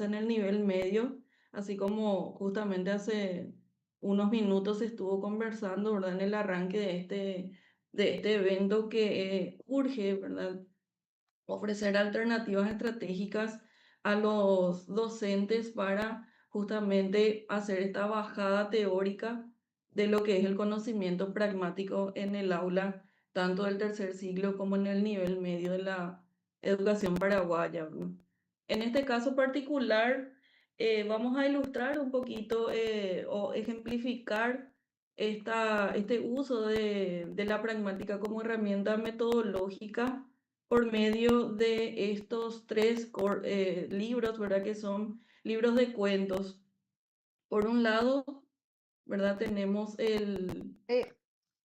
en el nivel medio, así como justamente hace unos minutos se estuvo conversando, ¿verdad? En el arranque de este evento que urge, ¿verdad? Ofrecer alternativas estratégicas a los docentes para justamente hacer esta bajada teórica de lo que es el conocimiento pragmático en el aula, tanto del tercer siglo como en el nivel medio de la educación paraguaya, ¿verdad? En este caso particular, vamos a ilustrar un poquito o ejemplificar este uso de la pragmática como herramienta metodológica por medio de estos libros, ¿verdad? Que son libros de cuentos. Por un lado, ¿verdad? Tenemos el... Eh,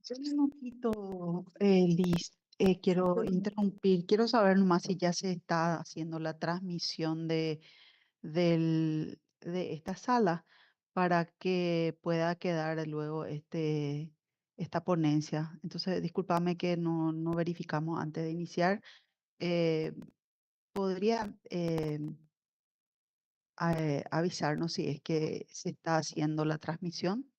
yo un minutito, Liz, quiero interrumpir. Quiero saber nomás si ya se está haciendo la transmisión de esta sala para que pueda quedar luego esta ponencia. Entonces, discúlpame que no verificamos antes de iniciar. Eh, ¿Podría avisarnos si es que se está haciendo la transmisión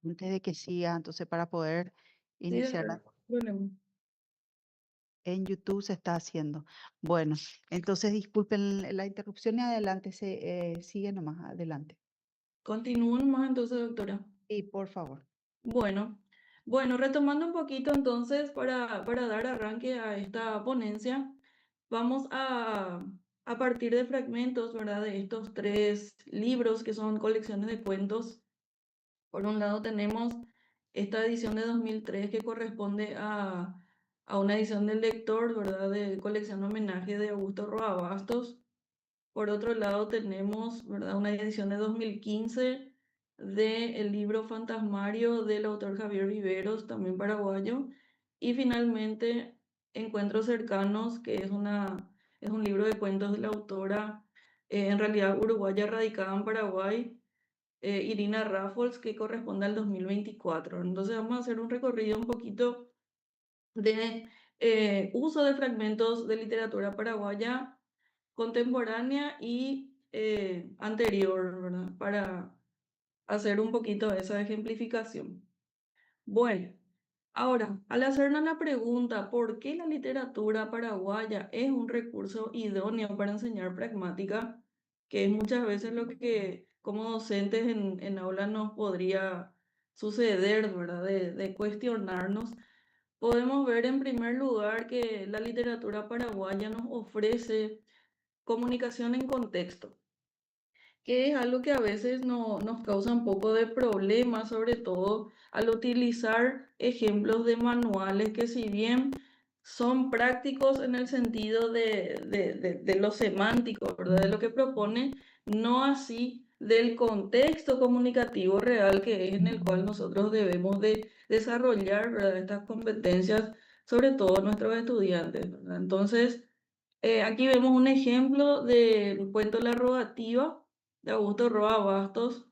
antes de que siga? Entonces, para poder Sí, iniciar doctora, problema. en YouTube se está haciendo. Bueno, entonces disculpen la interrupción y adelante, sigue nomás, adelante. Continúo nomás entonces, doctora. Y por favor. Bueno, bueno, retomando un poquito entonces para dar arranque a esta ponencia, vamos a partir de fragmentos, ¿verdad? De estos tres libros que son colecciones de cuentos. Por un lado tenemos esta edición de 2003 que corresponde a una edición del lector, ¿verdad? De colección homenaje de Augusto Roa Bastos. Por otro lado tenemos, ¿verdad? Una edición de 2015 del libro Fantasmario del autor Javier Viveros, también paraguayo. Y finalmente Encuentros Cercanos, que es un libro de cuentos de la autora, en realidad uruguaya radicada en Paraguay, Irina Raffols, que corresponde al 2024. Entonces vamos a hacer un recorrido un poquito de uso de fragmentos de literatura paraguaya contemporánea y anterior, ¿verdad? Para hacer un poquito esa ejemplificación. Bueno, ahora, al hacernos la pregunta, ¿por qué la literatura paraguaya es un recurso idóneo para enseñar pragmática? Que es muchas veces lo que como docentes en aula nos podría suceder, ¿verdad? De cuestionarnos. Podemos ver en primer lugar que la literatura paraguaya nos ofrece comunicación en contexto, que es algo que a veces nos causa un poco de problema, sobre todo al utilizar ejemplos de manuales que si bien son prácticos en el sentido de lo semántico, ¿verdad? De lo que propone, no así del contexto comunicativo real que es en el cual nosotros debemos de desarrollar, ¿verdad? Estas competencias, sobre todo nuestros estudiantes, ¿verdad? Entonces, aquí vemos un ejemplo del cuento La Rogativa de Augusto Roa Bastos,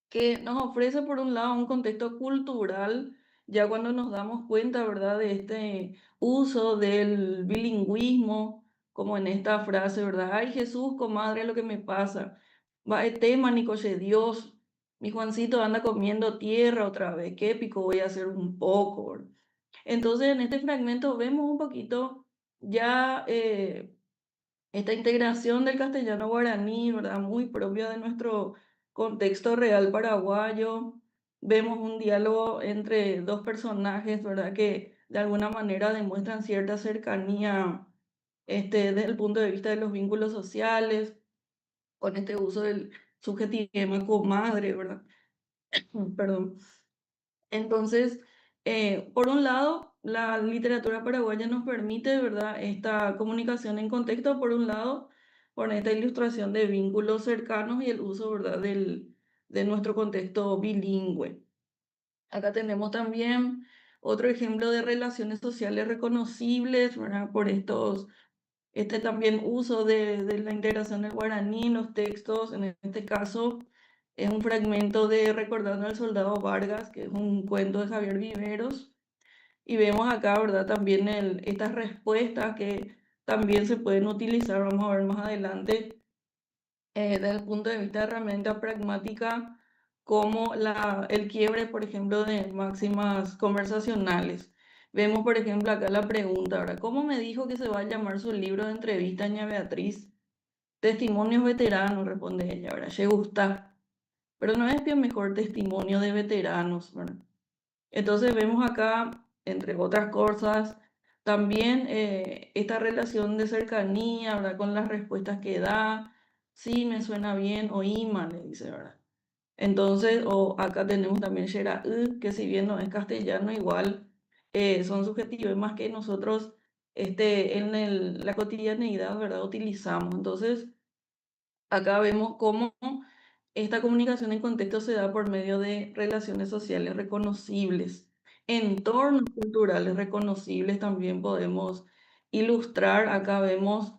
que nos ofrece por un lado un contexto cultural, ya cuando nos damos cuenta, ¿verdad?, de este uso del bilingüismo, como en esta frase, ¿verdad? Ay Jesús, comadre, lo que me pasa. Va tema, Nicoche Dios, mi Juancito anda comiendo tierra otra vez, qué épico voy a hacer un poco, ¿verdad? Entonces, en este fragmento vemos un poquito ya esta integración del castellano guaraní, ¿verdad? Muy propia de nuestro contexto real paraguayo. Vemos un diálogo entre dos personajes, ¿verdad? Que de alguna manera demuestran cierta cercanía, desde el punto de vista de los vínculos sociales, con este uso del subjetivo comadre, ¿verdad? Perdón. Entonces, por un lado, la literatura paraguaya nos permite, ¿verdad?, esta comunicación en contexto, por un lado, con esta ilustración de vínculos cercanos y el uso, ¿verdad?, de nuestro contexto bilingüe. Acá tenemos también otro ejemplo de relaciones sociales reconocibles, ¿verdad?, por este también uso de la integración del guaraní en los textos. En este caso es un fragmento de Recordando al Soldado Vargas, que es un cuento de Javier Viveros. Y vemos acá, ¿verdad? También estas respuestas que también se pueden utilizar, vamos a ver más adelante, desde el punto de vista de herramienta pragmática, como el quiebre, por ejemplo, de máximas conversacionales. Vemos, por ejemplo, acá la pregunta, ¿verdad? ¿Cómo me dijo que se va a llamar su libro de entrevista, ña Beatriz? Testimonios veteranos, responde ella, ¿verdad? Le gusta, pero no es que mejor testimonio de veteranos, ¿verdad? Entonces vemos acá, entre otras cosas, también esta relación de cercanía, ¿verdad? Con las respuestas que da. Sí, me suena bien, o Ima, le dice, ¿verdad? Entonces, o acá tenemos también Shera, que si bien no es castellano, igual son subjetivos más que nosotros en la cotidianeidad, ¿verdad? Utilizamos. Entonces, acá vemos cómo esta comunicación en contexto se da por medio de relaciones sociales reconocibles, entornos culturales reconocibles también podemos ilustrar. Acá vemos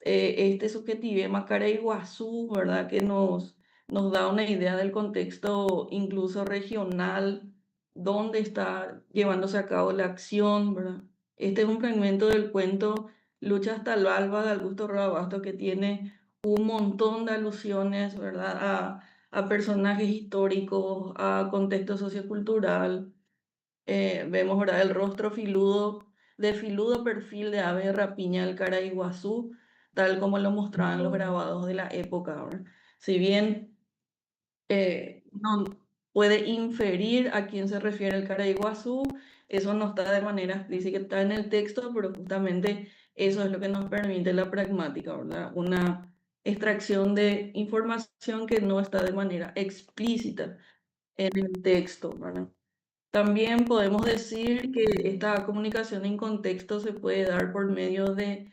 este subjetivismo Iguazú, ¿verdad? Que nos da una idea del contexto incluso regional, donde está llevándose a cabo la acción, ¿verdad? Este es un fragmento del cuento Lucha hasta el alba de Augusto Roa que tiene un montón de alusiones, ¿verdad? A personajes históricos, a contexto sociocultural. Vemos, ¿verdad? El rostro filudo, de filudo perfil de ave de rapiña del Caraiguazú, tal como lo mostraban los grabados de la época, ¿verdad? Si bien no puede inferir a quién se refiere el Caraiguazú, eso no está de manera explícita, está en el texto, pero justamente eso es lo que nos permite la pragmática, ¿verdad? Una extracción de información que no está de manera explícita en el texto, ¿verdad? También podemos decir que esta comunicación en contexto se puede dar por medio de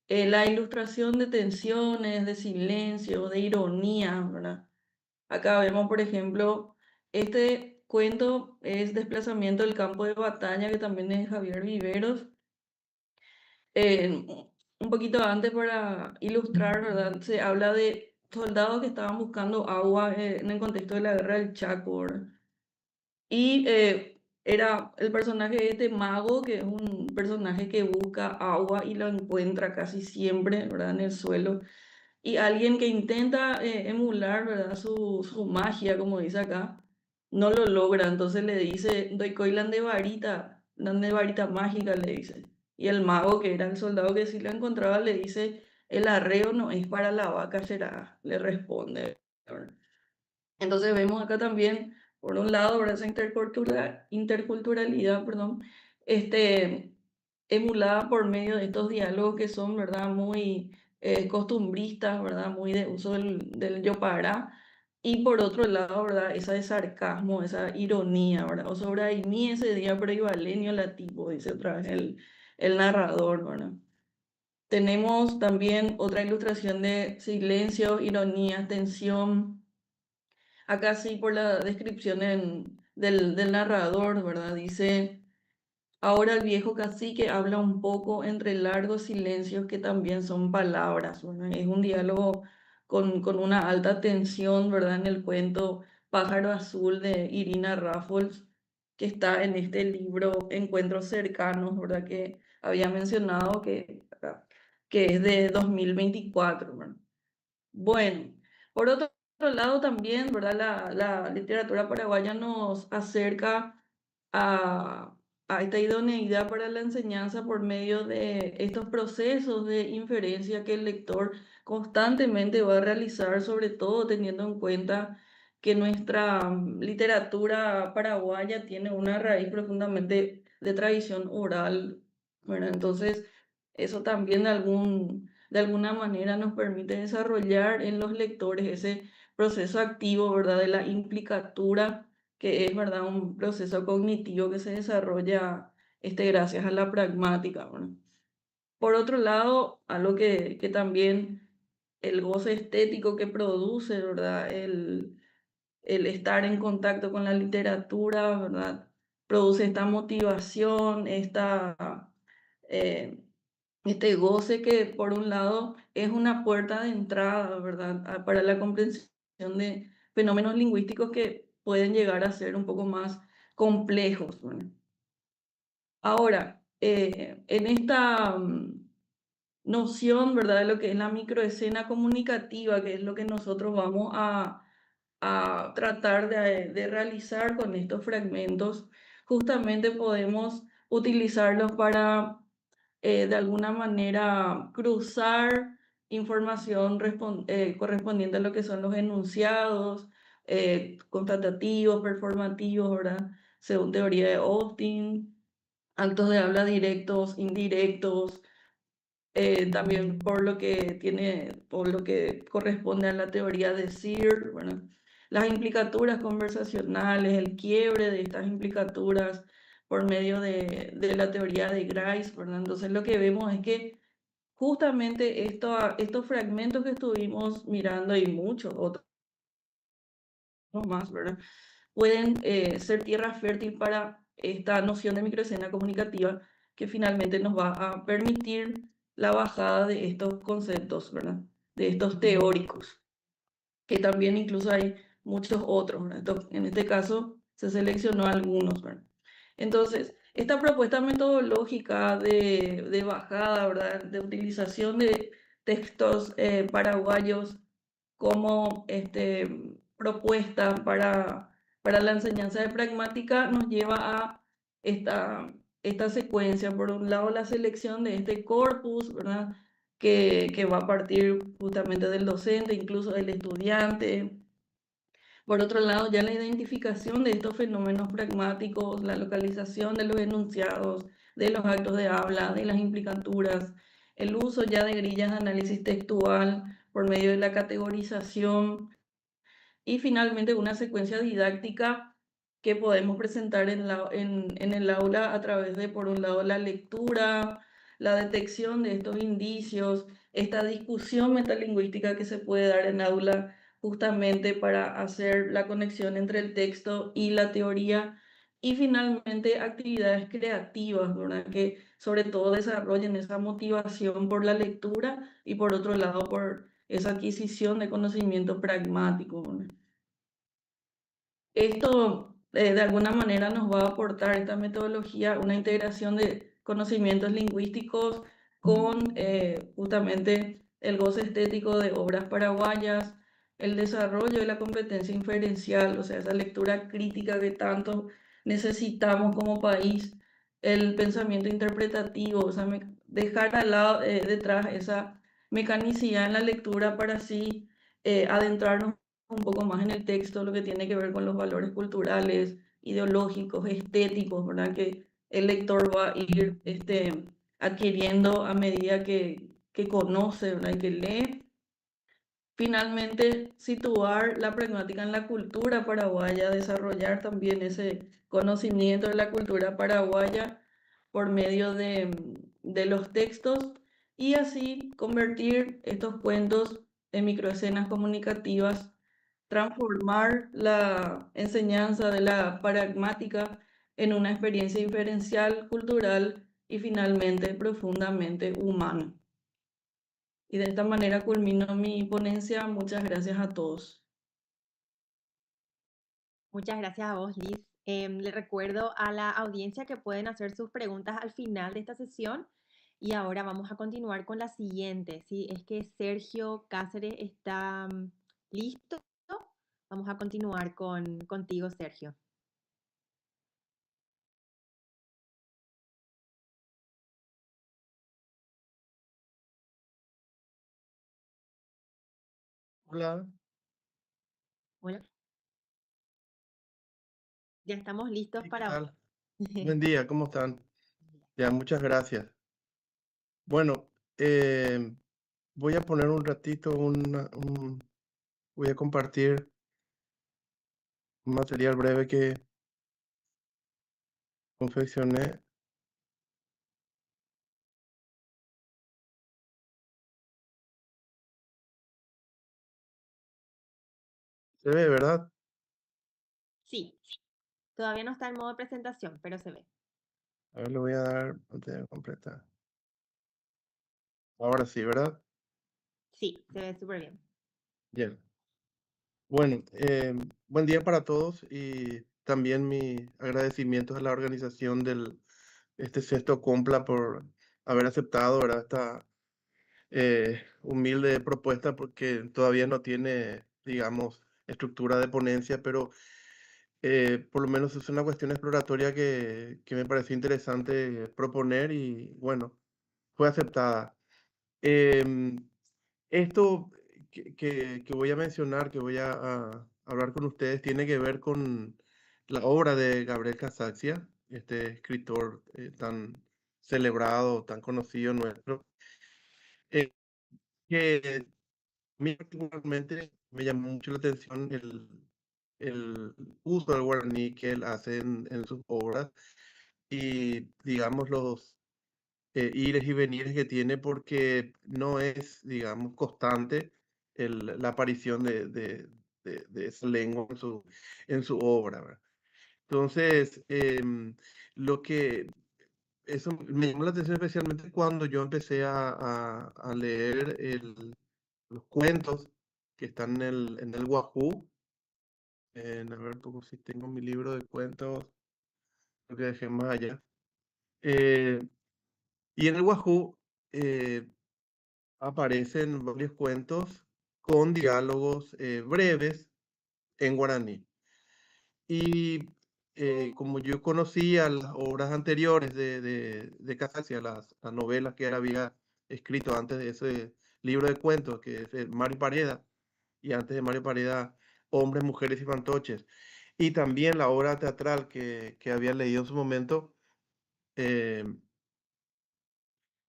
la ilustración de tensiones, de silencio, de ironía, ¿verdad? Acá vemos, por ejemplo, este cuento es Desplazamiento del campo de batalla, que también es de Javier Viveros. Un poquito antes para ilustrar, ¿verdad? Se habla de soldados que estaban buscando agua en el contexto de la guerra del Chaco, ¿verdad? Y era el personaje de este mago, que es un personaje que busca agua y lo encuentra casi siempre, ¿verdad? En el suelo. Y alguien que intenta emular, ¿verdad? Su magia, como dice acá, no lo logra. Entonces le dice, doy coilan de varita mágica, le dice. Y el mago, que era el soldado que sí lo encontraba, le dice, el arreo no es para la vaca, será, le responde, ¿verdad? Entonces vemos acá también, por un lado, ¿verdad? Esa interculturalidad, perdón, este, emulada por medio de estos diálogos que son, ¿verdad? Muy costumbristas, ¿verdad? Muy de uso del yo para. Y por otro lado, ¿verdad? Esa de sarcasmo, esa ironía, ¿verdad? O sobre ahí mí ese día prevalenio la tipo, dice otra vez el narrador, ¿verdad? Tenemos también otra ilustración de silencio, ironía, tensión. Acá sí, por la descripción del narrador, ¿verdad? Dice, ahora el viejo cacique habla un poco entre largos silencios que también son palabras, ¿verdad? Es un diálogo con una alta tensión, ¿verdad? En el cuento Pájaro Azul de Irina Raffols, que está en este libro Encuentros Cercanos, ¿verdad? Que había mencionado que es de 2024, ¿verdad? Bueno, por otro lado también, ¿verdad? La literatura paraguaya nos acerca a, a esta idoneidad para la enseñanza por medio de estos procesos de inferencia que el lector constantemente va a realizar, sobre todo teniendo en cuenta que nuestra literatura paraguaya tiene una raíz profundamente de tradición oral, ¿verdad? Entonces, eso también de alguna manera nos permite desarrollar en los lectores ese proceso activo, ¿verdad? De la implicatura, que es, ¿verdad? Un proceso cognitivo que se desarrolla gracias a la pragmática, ¿verdad? Por otro lado, algo que también el goce estético que produce, ¿verdad? El estar en contacto con la literatura, ¿verdad? Produce esta motivación, eh, este goce que por un lado es una puerta de entrada, ¿verdad? Para la comprensión de fenómenos lingüísticos que pueden llegar a ser un poco más complejos, ¿verdad? Ahora, en esta noción, ¿verdad?, de lo que es la microescena comunicativa, que es lo que nosotros vamos a tratar de realizar con estos fragmentos, justamente podemos utilizarlos para de alguna manera cruzar información correspondiente a lo que son los enunciados, constatativos, performativos, ¿verdad? Según teoría de Austin, actos de habla directos, indirectos, también por lo que corresponde a la teoría de Sear, ¿verdad? Las implicaturas conversacionales, el quiebre de estas implicaturas por medio de la teoría de Grice, ¿verdad? Entonces lo que vemos es que justamente estos fragmentos que estuvimos mirando y muchos otros más, ¿verdad? Pueden ser tierra fértil para esta noción de microescena comunicativa que finalmente nos va a permitir la bajada de estos conceptos, ¿verdad? De estos teóricos, que también incluso hay muchos otros, ¿verdad? En este caso se seleccionó algunos, ¿verdad? Entonces, esta propuesta metodológica de bajada, ¿verdad?, de utilización de textos paraguayos como propuesta para la enseñanza de pragmática nos lleva a esta secuencia. Por un lado, la selección de este corpus, ¿verdad?, que va a partir justamente del docente, incluso del estudiante. Por otro lado, ya la identificación de estos fenómenos pragmáticos, la localización de los enunciados, de los actos de habla, de las implicaturas, el uso ya de grillas de análisis textual por medio de la categorización y finalmente una secuencia didáctica que podemos presentar en el aula a través de, por un lado, la lectura, la detección de estos indicios, esta discusión metalingüística que se puede dar en aula justamente para hacer la conexión entre el texto y la teoría, y finalmente actividades creativas, ¿verdad?, que sobre todo desarrollen esa motivación por la lectura y por otro lado por esa adquisición de conocimiento pragmático, ¿verdad? Esto de alguna manera nos va a aportar esta metodología una integración de conocimientos lingüísticos con justamente el goce estético de obras paraguayas, el desarrollo de la competencia inferencial, o sea, esa lectura crítica que tanto necesitamos como país, el pensamiento interpretativo, o sea, dejar al lado, detrás esa mecanicidad en la lectura para así adentrarnos un poco más en el texto, lo que tiene que ver con los valores culturales, ideológicos, estéticos, ¿verdad?, que el lector va a ir adquiriendo a medida que conoce, ¿verdad?, y que lee. Finalmente, situar la pragmática en la cultura paraguaya, desarrollar también ese conocimiento de la cultura paraguaya por medio de los textos y así convertir estos cuentos en microescenas comunicativas, transformar la enseñanza de la pragmática en una experiencia inferencial, cultural y finalmente profundamente humana. Y de esta manera culmino mi ponencia. Muchas gracias a todos. Muchas gracias a vos, Liz. Le recuerdo a la audiencia que pueden hacer sus preguntas al final de esta sesión. Y ahora vamos a continuar con la siguiente. Si es que Sergio Cáceres está listo, vamos a continuar contigo, Sergio. Hola, Hola. Ya estamos listos ¿y qué para vos. tal? Buen día, ¿cómo están? Ya, muchas gracias. Bueno, voy a poner un ratito, voy a compartir un material breve que confeccioné. Se ve, ¿verdad? Sí, todavía no está en modo presentación, pero se ve. A ver, le voy a dar pantalla completa. Ahora sí, ¿verdad? Sí, se ve súper bien. Bien. Bueno, buen día para todos y también mi agradecimiento a la organización del este sexto Compla por haber aceptado, ¿verdad? humilde propuesta porque todavía no tiene, digamos, estructura de ponencia, pero por lo menos es una cuestión exploratoria que me pareció interesante proponer y bueno, fue aceptada. Em, Esto que voy a mencionar, que voy a hablar con ustedes, tiene que ver con la obra de Gabriel Casaccia, este escritor tan celebrado, tan conocido nuestro, eh, que a mí particularmente me llamó mucho la atención el uso del guaraní que él hace en sus obras y, digamos, los ires y venires que tiene porque no es, digamos, constante la aparición de esa lengua en su obra, ¿verdad? Entonces, lo que eso me llamó la atención especialmente cuando yo empecé a leer los cuentos que están en el Wahoo. A ver un poco si tengo mi libro de cuentos, lo que dejé más allá. Eh, y en el Wahoo aparecen varios cuentos con diálogos breves en guaraní. Y como yo conocía las obras anteriores de Casaccia, las novelas que él había escrito antes de ese libro de cuentos, que es el Mario Pareda, y antes de Mario Pareda, Hombres, Mujeres y Fantoches, y también la obra teatral que había leído en su momento, eh,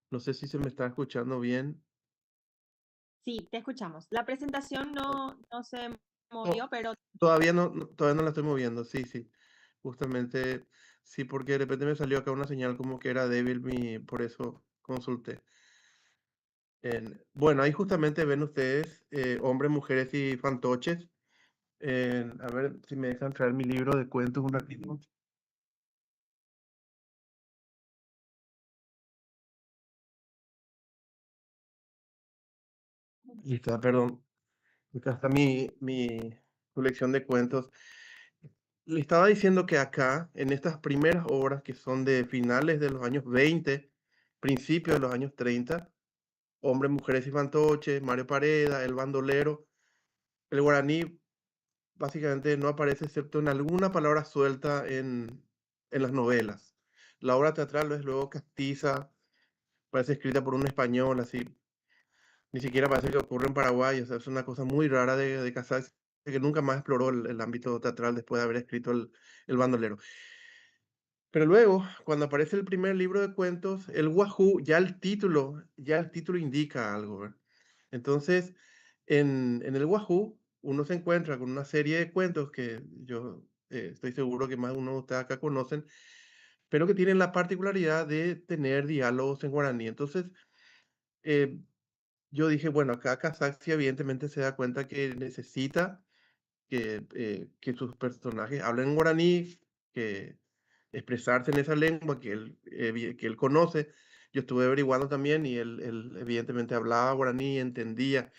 no sé si se me está escuchando bien. Sí, te escuchamos. La presentación no se No, movió, pero todavía no la estoy moviendo, sí, sí. Justamente, sí, porque de repente me salió acá una señal como que era débil, por eso consulté. Bueno, ahí justamente ven ustedes hombres, mujeres y fantoches. A ver si me dejan traer mi libro de cuentos un ratito. Y está, perdón, acá está mi colección de cuentos. Le estaba diciendo que acá, en estas primeras obras que son de finales de los años 20, principios de los años 30, Hombres, Mujeres y Fantoches, Mario Pareda, El Bandolero, el guaraní básicamente no aparece excepto en alguna palabra suelta en las novelas. La obra teatral es luego castiza, parece escrita por un español, así, ni siquiera parece que ocurre en Paraguay, o sea, es una cosa muy rara de Casals, que nunca más exploró el ámbito teatral después de haber escrito el Bandolero. Pero luego, cuando aparece el primer libro de cuentos, el Wahoo, ya el título indica algo, ¿verdad? Entonces, en el Wahoo, uno se encuentra con una serie de cuentos que yo estoy seguro que más de uno de ustedes acá conocen, pero que tienen la particularidad de tener diálogos en guaraní. Entonces, eh, yo dije, bueno, acá Casaxi evidentemente se da cuenta que necesita que sus personajes hablen en guaraní, que expresarse en esa lengua que él conoce. Yo estuve averiguando también y él evidentemente hablaba guaraní, entendía.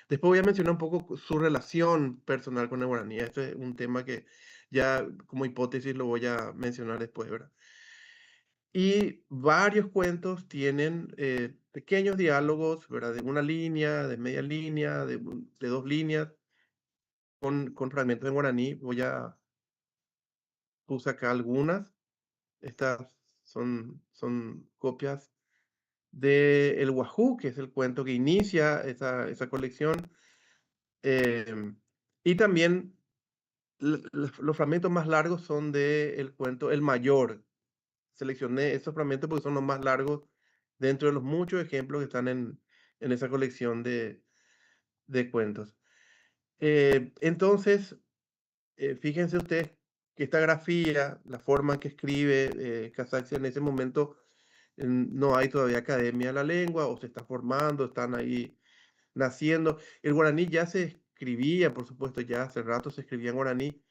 Después voy a mencionar un poco su relación personal con el guaraní. Este es un tema que ya como hipótesis lo voy a mencionar después, ¿verdad? Y varios cuentos tienen pequeños diálogos, ¿verdad? De una línea, de media línea, de dos líneas, con fragmentos en guaraní. Puse acá algunas. Estas son copias de El Wahoo, que es el cuento que inicia esa colección. Y también los fragmentos más largos son del cuento El Mayor. Seleccioné esos fragmentos porque son los más largos dentro de los muchos ejemplos que están en esa colección de cuentos. Entonces, fíjense ustedes que esta grafía, la forma en que escribe Casaxia en ese momento, no hay todavía academia de la lengua o se está formando, están ahí naciendo. El guaraní ya se escribía, por supuesto, ya hace rato se escribía en guaraní,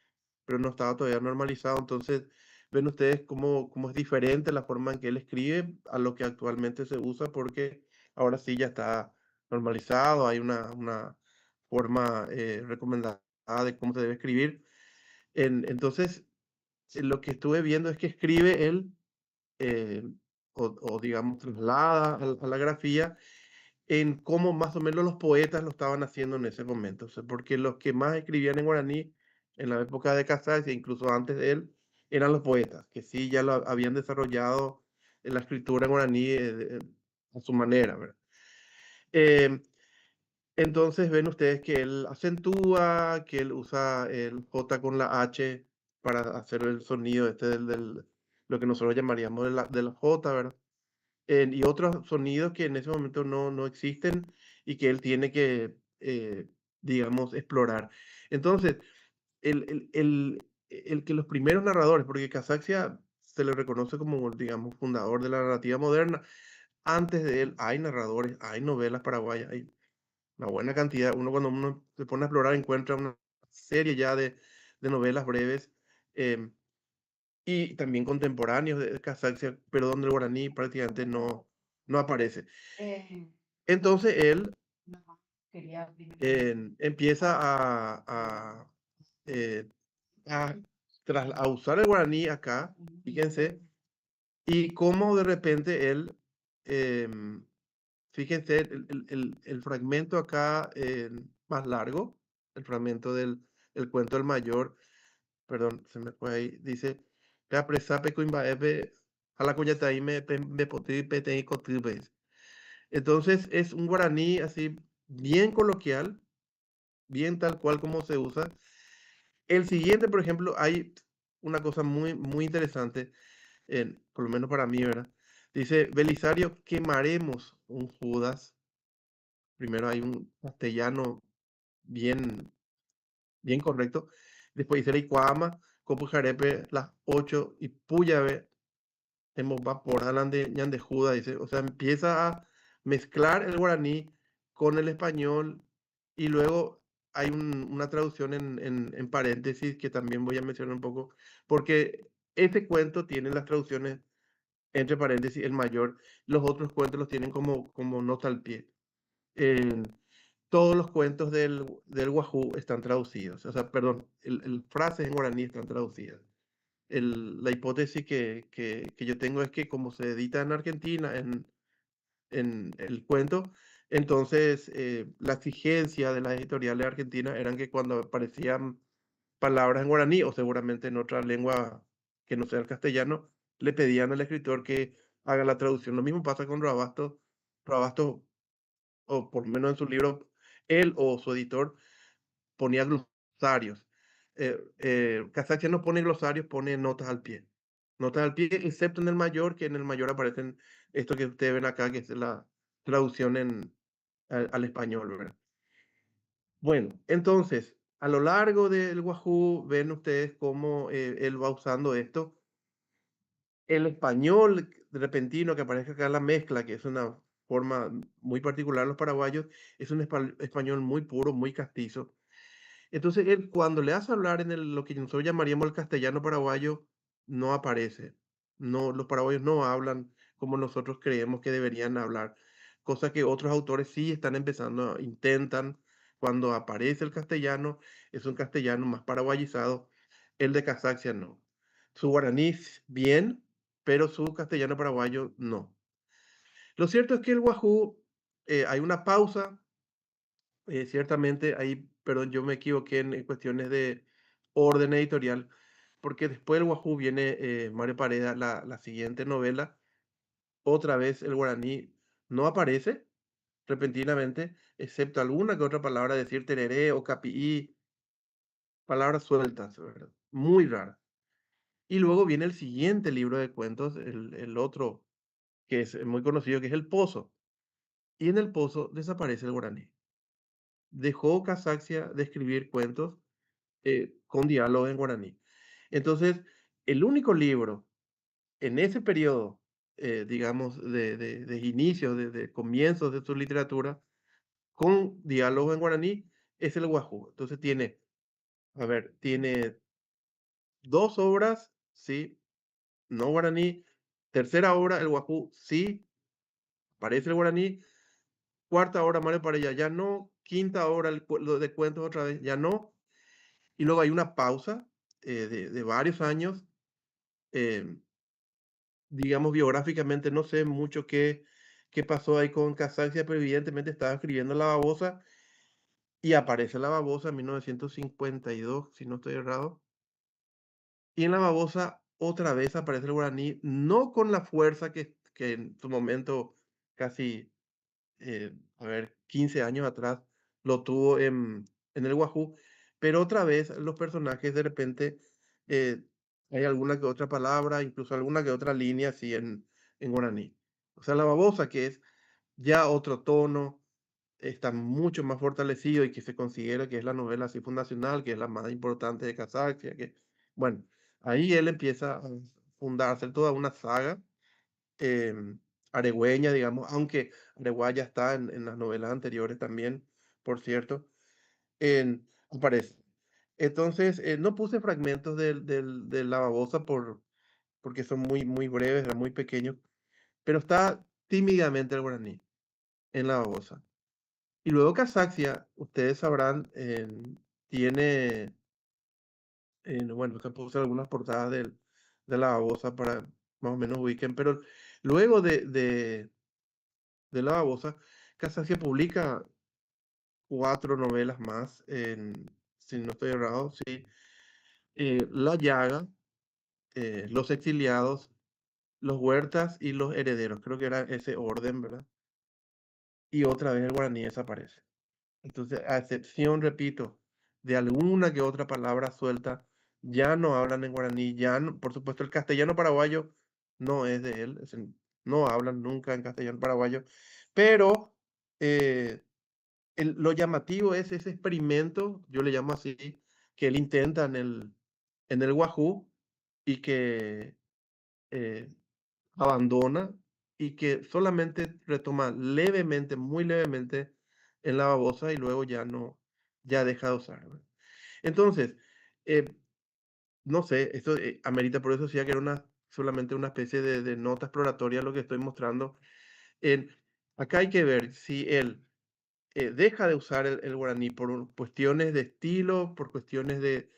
pero no estaba todavía normalizado. Entonces, ven ustedes cómo es diferente la forma en que él escribe a lo que actualmente se usa, porque ahora sí ya está normalizado, hay una forma recomendada de cómo se debe escribir. Entonces, lo que estuve viendo es que escribe él, eh, o digamos, traslada a la grafía en cómo más o menos los poetas lo estaban haciendo en ese momento. O sea, porque los que más escribían en guaraní en la época de Casals e incluso antes de él eran los poetas, que sí ya lo habían desarrollado en la escritura en guaraní a su manera, ¿verdad? Em, entonces ven ustedes que él acentúa, que él usa el J con la H para hacer el sonido este lo que nosotros llamaríamos de la J, ¿verdad? Y otros sonidos que en ese momento no existen y que él tiene que, digamos, explorar. Entonces, el que los primeros narradores, porque Casaxia se le reconoce como, digamos, fundador de la narrativa moderna, antes de él hay narradores, hay novelas paraguayas, hay una buena cantidad. Cuando uno se pone a explorar encuentra una serie ya de novelas breves em, y también contemporáneos de Casaxia, pero donde el guaraní prácticamente no aparece. Entonces él No, quería primero. empieza eh, a, a usar el guaraní acá, fíjense, y cómo de repente él, em, fíjense, el fragmento acá más largo, el fragmento el cuento del mayor, perdón, se me fue ahí, dice, "Peapresape cuimbaepe, jalacoyataime, pempepotí, petei cotibes". Entonces es un guaraní así bien coloquial, bien tal cual como se usa. El siguiente, por ejemplo, hay una cosa muy interesante, por lo menos para mí, ¿verdad? Dice, Belisario, quemaremos un Judas. Primero hay un castellano bien, bien correcto. Después dice, Icuama, Copujarepe, las 8 y Puyave, hemos vapor, de ñande Judas, dice. O sea, empieza a mezclar el guaraní con el español y luego hay una traducción en paréntesis que también voy a mencionar un poco, porque este cuento tiene las traducciones entre paréntesis, el mayor, los otros cuentos los tienen como nota al pie. Eh, todos los cuentos del Wahoo están traducidos, o sea, perdón, el frases en guaraní están traducidas. La hipótesis que yo tengo es que como se edita en Argentina en el cuento, entonces la exigencia de las editoriales argentinas eran que cuando aparecían palabras en guaraní o seguramente en otra lengua que no sea el castellano, le pedían al escritor que haga la traducción. Lo mismo pasa con Rabasto. Rabasto, o por lo menos en su libro, él o su editor ponía glosarios. Casaxia no pone glosarios, pone notas al pie. Notas al pie, excepto en el mayor, que en el mayor aparecen esto que ustedes ven acá, que es la traducción al español, ¿verdad? Bueno, entonces, a lo largo del Wahoo, ven ustedes cómo él va usando esto. El español repentino que aparece acá en la mezcla, que es una forma muy particular de los paraguayos, es un español muy puro, muy castizo. Entonces, él cuando le hace hablar en lo que nosotros llamaríamos el castellano paraguayo, no aparece. No, los paraguayos no hablan como nosotros creemos que deberían hablar, cosa que otros autores sí están empezando, intentan. Cuando aparece el castellano, es un castellano más paraguayizado. El de Casaxia no. Su guaraní bien, pero su castellano paraguayo no. Lo cierto es que el Wahoo, hay una pausa ciertamente ahí, perdón, yo me equivoqué en cuestiones de orden editorial, porque después del Wahoo viene Mario Pareda, la siguiente novela. Otra vez el guaraní no aparece repentinamente, excepto alguna que otra palabra, decir tereré o capií, palabras sueltas, ¿verdad? Muy raras. Y luego viene el siguiente libro de cuentos, el otro que es muy conocido, que es El Pozo. Y en El Pozo desaparece el guaraní. Dejó Casaxia de escribir cuentos con diálogo en guaraní. Entonces, el único libro en ese periodo, digamos, de inicio, de comienzos de su literatura, con diálogo en guaraní, es el Wahoo. Entonces tiene, a ver, tiene dos obras, sí, no guaraní. Tercera obra, el Wahoo, sí, aparece el guaraní. Cuarta obra, Mario Parella, ya no. Quinta obra, lo de cuentos otra vez, ya no. Y luego hay una pausa de varios años. Digamos, biográficamente no sé mucho qué qué pasó ahí con Casaxia, pero evidentemente estaba escribiendo La Babosa y aparece La Babosa en 1952, si no estoy errado. Y en La Babosa otra vez aparece el guaraní, no con la fuerza que en su momento, casi, 15 años atrás, lo tuvo en el Wahoo, pero otra vez los personajes de repente, eh, hay alguna que otra palabra, incluso alguna que otra línea así en guaraní. O sea, La Babosa, que es ya otro tono, está mucho más fortalecido y que se considera que es la novela así fundacional, que es la más importante de Casaxia, que, bueno, ahí él empieza a fundar, a hacer toda una saga aregüeña, digamos, aunque Areguá ya está en las novelas anteriores también, por cierto, aparece. Entonces, no puse fragmentos de La Babosa porque son muy breves, eran muy pequeños, pero está tímidamente el guaraní en La Babosa. Y luego Casaxia, ustedes sabrán, tiene, bueno, se puse algunas portadas de La Babosa para más o menos ubiquen, pero luego de La Babosa, Casaxia publica 4 novelas más, si no estoy errado, sí. La Llaga, Los Exiliados, Los Huertas y Los Herederos, creo que era ese orden, ¿verdad? Y otra vez el guaraní desaparece. Entonces, a excepción, repito, de alguna que otra palabra suelta, ya no hablan en guaraní, ya no, por supuesto el castellano paraguayo no es de él, no hablan nunca en castellano paraguayo, pero eh, lo llamativo es ese experimento, yo le llamo así, que él intenta en el Wahoo y que eh, abandona y que solamente retoma levemente, muy levemente en La Babosa y luego ya no, ya deja de usar, ¿verdad? Entonces, eh, no sé, esto amerita, por eso decía que era solamente una especie de nota exploratoria lo que estoy mostrando. En, acá hay que ver si él deja de usar el guaraní por cuestiones de estilo, por cuestiones de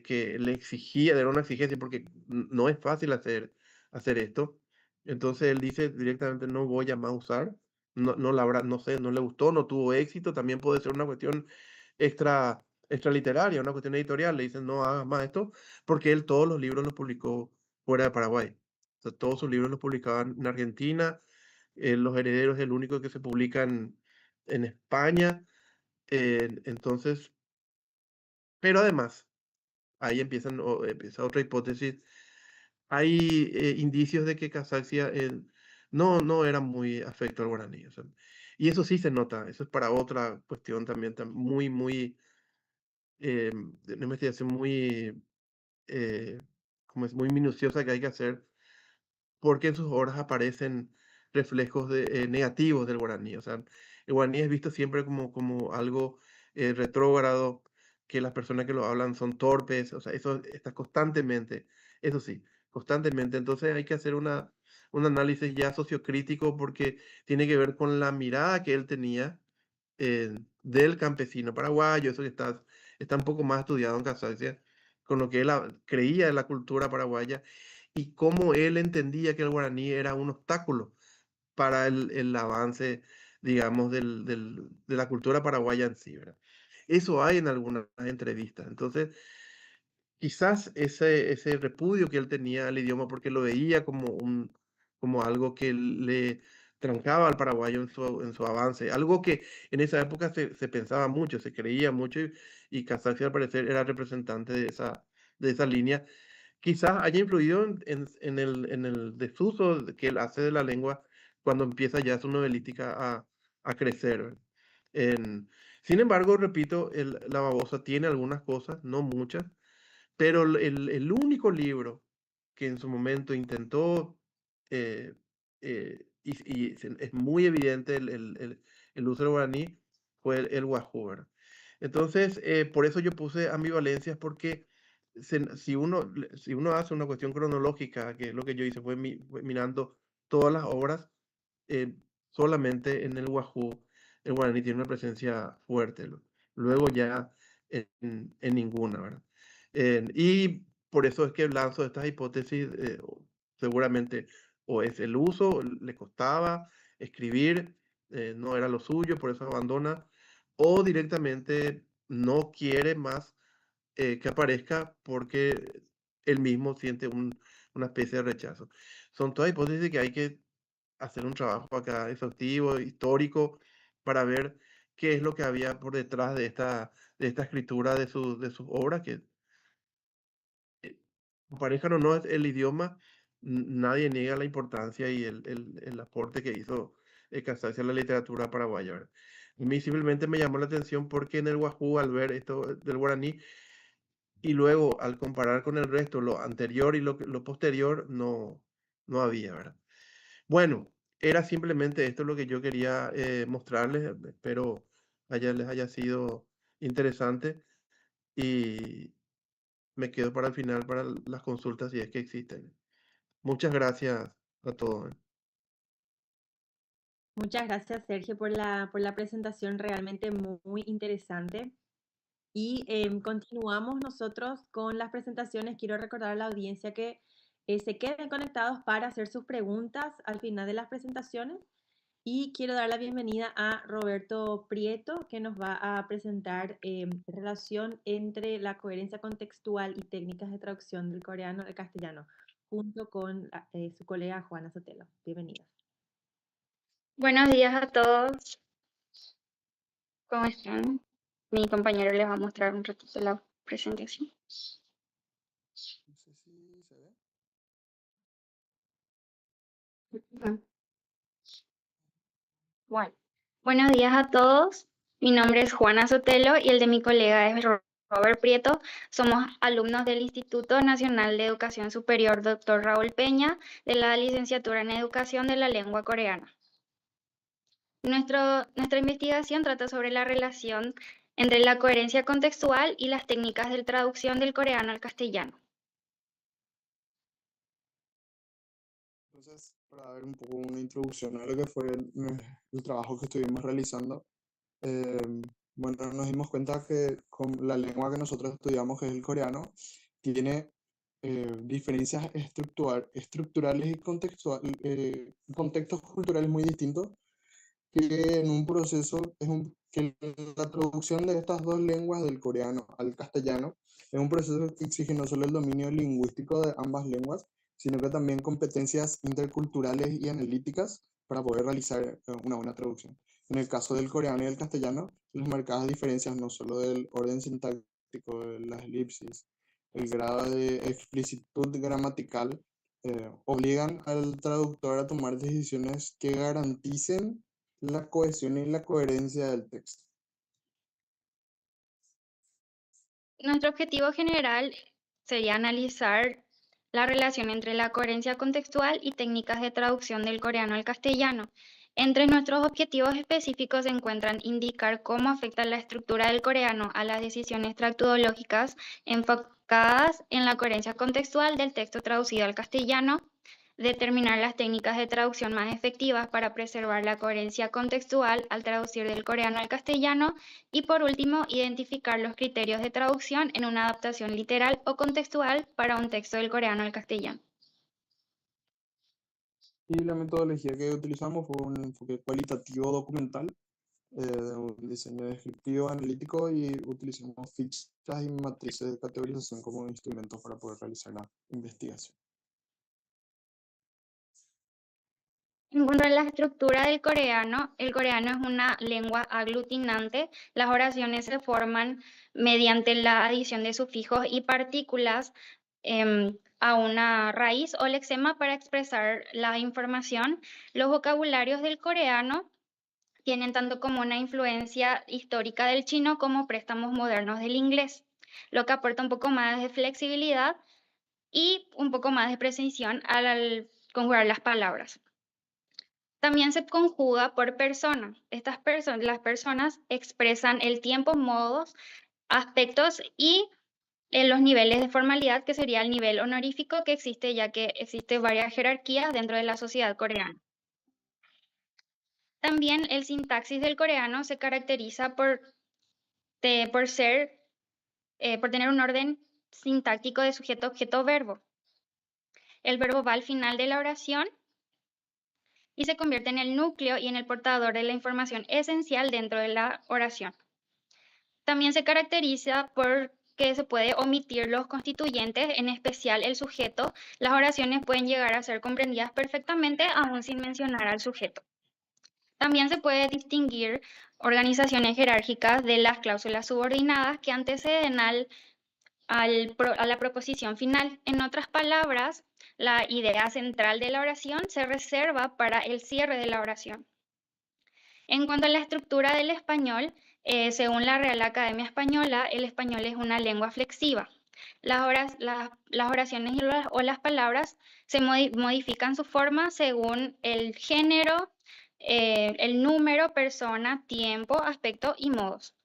que le exigía, de una exigencia, porque no es fácil hacer esto. Entonces él dice directamente, no voy a más usar, no sé, no le gustó, no tuvo éxito, también puede ser una cuestión extra literaria, una cuestión editorial, le dicen, no hagas más esto, porque él todos los libros los publicó fuera de Paraguay. O sea, todos sus libros los publicaban en Argentina, Los Herederos es el único que se publica en España, entonces, pero además, ahí empieza otra hipótesis. Hay indicios de que Casaxia no era muy afecto al guaraní. O sea, y eso sí se nota, eso es para otra cuestión también de una investigación eh, como es muy minuciosa que hay que hacer, porque en sus obras aparecen reflejos negativos del guaraní. O sea, el guaraní es visto siempre como algo retrógrado, que las personas que lo hablan son torpes, o sea, eso está constantemente, eso sí, constantemente. Entonces hay que hacer un análisis ya sociocrítico porque tiene que ver con la mirada que él tenía del campesino paraguayo, eso que está un poco más estudiado en Casaxia, con lo que él creía de la cultura paraguaya y cómo él entendía que el guaraní era un obstáculo para el avance, digamos, de la cultura paraguaya en sí, ¿verdad? Eso hay en algunas entrevistas. Entonces, quizás ese repudio que él tenía al idioma, porque lo veía como algo que le trancaba al paraguayo en su avance, algo que en esa época se pensaba mucho, se creía mucho, y Casaccia al parecer era representante de esa línea. Quizás haya influido en el desuso que él hace de la lengua cuando empieza ya su novelística a crecer, ¿verdad? En- Sin embargo, repito, La Babosa tiene algunas cosas, no muchas, pero el único libro que en su momento intentó, eh, es muy evidente el uso del guaraní, fue el Wahoo, ¿verdad? Entonces, por eso yo puse ambivalencias, porque si uno hace una cuestión cronológica, que es lo que yo hice, fue mirando todas las obras, eh, solamente en el Wahoo el guaraní tiene una presencia fuerte. Luego ya en ninguna, ¿verdad? Y por eso es que lanzo estas hipótesis, seguramente o es el uso, le costaba escribir, no era lo suyo, por eso abandona, o directamente no quiere más que aparezca porque él mismo siente una especie de rechazo. Son todas hipótesis que hay que hacer un trabajo acá exhaustivo, histórico, para ver qué es lo que había por detrás de esta escritura de sus obras, que parezcan o no es el idioma, nadie niega la importancia y el aporte que hizo Casaccia a la literatura paraguaya, ¿verdad? A mí simplemente me llamó la atención porque en el Wahoo, al ver esto del guaraní, y luego al comparar con el resto, lo anterior y lo posterior, no había, ¿verdad? Bueno, era simplemente esto lo que yo quería mostrarles. Espero les haya sido interesante y me quedo para el final para las consultas si es que existen. Muchas gracias a todos. Muchas gracias, Sergio, por la presentación realmente muy interesante. Y continuamos nosotros con las presentaciones. Quiero recordar a la audiencia que se queden conectados para hacer sus preguntas al final de las presentaciones. Y quiero dar la bienvenida a Roberto Prieto, que nos va a presentar relación entre la coherencia contextual y técnicas de traducción del coreano al castellano, junto con su colega Juana Sotelo. Bienvenidos. Buenos días a todos. ¿Cómo están? Mi compañero les va a mostrar un ratito la presentación. No sé si se ve. Bueno, buenos días a todos. Mi nombre es Juana Sotelo y el de mi colega es Robert Prieto. Somos alumnos del Instituto Nacional de Educación Superior Dr. Raúl Peña de la licenciatura en Educación de la Lengua Coreana. Nuestra investigación trata sobre la relación entre la coherencia contextual y las técnicas de traducción del coreano al castellano. Entonces, para dar un poco una introducción a lo que fue el trabajo que estuvimos realizando, bueno, nos dimos cuenta que con la lengua que nosotros estudiamos, que es el coreano, tiene diferencias estructurales y contextos culturales muy distintos, que en un proceso que la traducción de estas dos lenguas, del coreano al castellano, es un proceso que exige no solo el dominio lingüístico de ambas lenguas, sino que también competencias interculturales y analíticas para poder realizar una buena traducción. En el caso del coreano y el castellano, las marcadas diferencias no solo del orden sintáctico, de las elipsis, el grado de explicitud gramatical, obligan al traductor a tomar decisiones que garanticen la cohesión y la coherencia del texto. Nuestro objetivo general sería analizar la relación entre la coherencia contextual y técnicas de traducción del coreano al castellano. Entre nuestros objetivos específicos se encuentran indicar cómo afecta la estructura del coreano a las decisiones tractológicas enfocadas en la coherencia contextual del texto traducido al castellano, determinar las técnicas de traducción más efectivas para preservar la coherencia contextual al traducir del coreano al castellano y, por último, identificar los criterios de traducción en una adaptación literal o contextual para un texto del coreano al castellano. Y la metodología que utilizamos fue un enfoque cualitativo documental, un diseño descriptivo analítico, y utilizamos fichas y matrices de categorización como instrumentos para poder realizar la investigación. En cuanto a la estructura del coreano, el coreano es una lengua aglutinante. Las oraciones se forman mediante la adición de sufijos y partículas a una raíz o lexema para expresar la información. Los vocabularios del coreano tienen tanto como una influencia histórica del chino como préstamos modernos del inglés, lo que aporta un poco más de flexibilidad y un poco más de precisión al conjugar las palabras. También se conjuga por persona. Las personas expresan el tiempo, modos, aspectos y los niveles de formalidad, que sería el nivel honorífico que existe, ya que existe varias jerarquías dentro de la sociedad coreana. También el sintaxis del coreano se caracteriza por tener un orden sintáctico de sujeto, objeto, verbo. El verbo va al final de la oración y se convierte en el núcleo y en el portador de la información esencial dentro de la oración. También se caracteriza por que se puede omitir los constituyentes, en especial el sujeto. Las oraciones pueden llegar a ser comprendidas perfectamente aún sin mencionar al sujeto. También se puede distinguir organizaciones jerárquicas de las cláusulas subordinadas que anteceden a la proposición final. En otras palabras, la idea central de la oración se reserva para el cierre de la oración. En cuanto a la estructura del español, según la Real Academia Española, el español es una lengua flexiva. Las oraciones o las palabras se modifican su forma según el género, el número, persona, tiempo, aspecto y modos.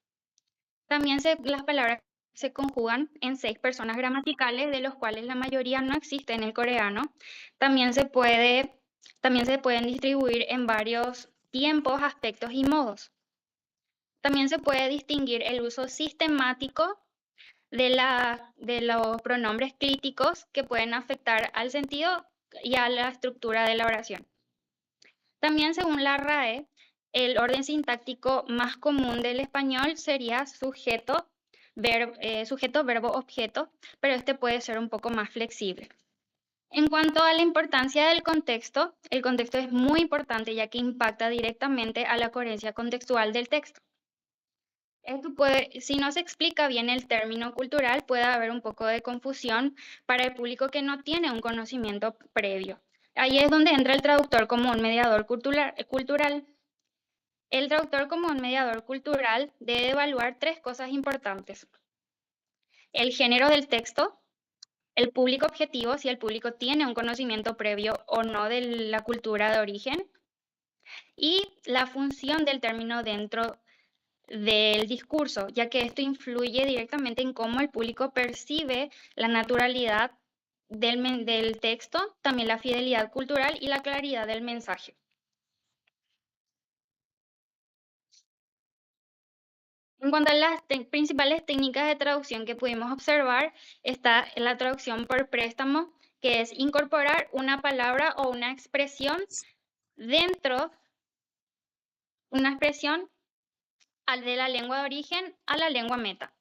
También las palabras se conjugan en 6 personas gramaticales, de los cuales la mayoría no existe en el coreano. También se pueden distribuir en varios tiempos, aspectos y modos. También se puede distinguir el uso sistemático de los pronombres clíticos que pueden afectar al sentido y a la estructura de la oración. También, según la RAE, el orden sintáctico más común del español sería sujeto, verbo, objeto, pero este puede ser un poco más flexible. En cuanto a la importancia del contexto, el contexto es muy importante ya que impacta directamente a la coherencia contextual del texto. Si no se explica bien el término cultural, puede haber un poco de confusión para el público que no tiene un conocimiento previo. Ahí es donde entra el traductor como un mediador cultural. El traductor como un mediador cultural debe evaluar 3 cosas importantes: el género del texto, el público objetivo, si el público tiene un conocimiento previo o no de la cultura de origen, y la función del término dentro del discurso, ya que esto influye directamente en cómo el público percibe la naturalidad del texto, también la fidelidad cultural y la claridad del mensaje. En cuanto a las principales técnicas de traducción que pudimos observar, está la traducción por préstamo, que es incorporar una palabra o una expresión dentro, una expresión de la lengua de origen a la lengua meta.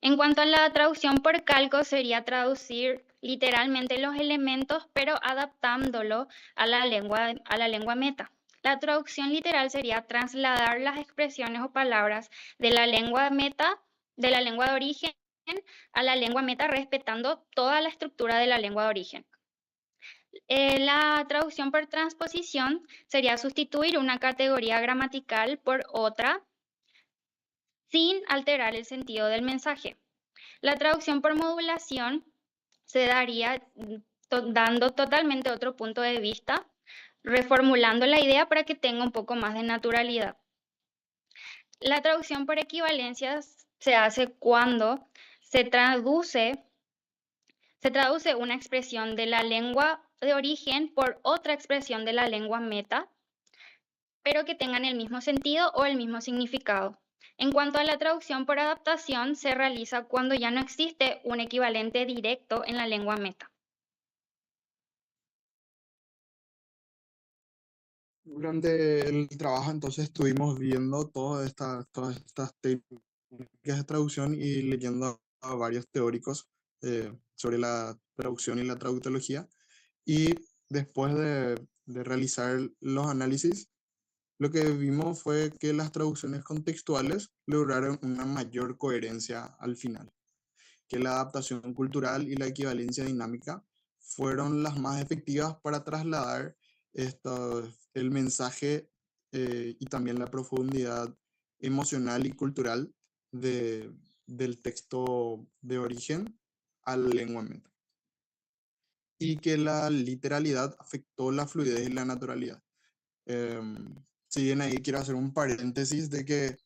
En cuanto a la traducción por calco, sería traducir literalmente los elementos, pero adaptándolo a la lengua meta. La traducción literal sería trasladar las expresiones o palabras de la lengua meta, de la lengua de origen, a la lengua meta, respetando toda la estructura de la lengua de origen. La traducción por transposición sería sustituir una categoría gramatical por otra, sin alterar el sentido del mensaje. La traducción por modulación se daría dando totalmente otro punto de vista, reformulando la idea para que tenga un poco más de naturalidad. La traducción por equivalencias se hace cuando se traduce una expresión de la lengua de origen por otra expresión de la lengua meta, pero que tengan el mismo sentido o el mismo significado. En cuanto a la traducción por adaptación, se realiza cuando ya no existe un equivalente directo en la lengua meta. Durante el trabajo entonces estuvimos viendo todas estas técnicas de traducción y leyendo a varios teóricos sobre la traducción y la traductología. Y después de realizar los análisis, lo que vimos fue que las traducciones contextuales lograron una mayor coherencia al final, que la adaptación cultural y la equivalencia dinámica fueron las más efectivas para trasladar el mensaje y también la profundidad emocional y cultural del texto de origen a la lengua meta. Y que la literalidad afectó la fluidez y la naturalidad. Si bien ahí quiero hacer un paréntesis de que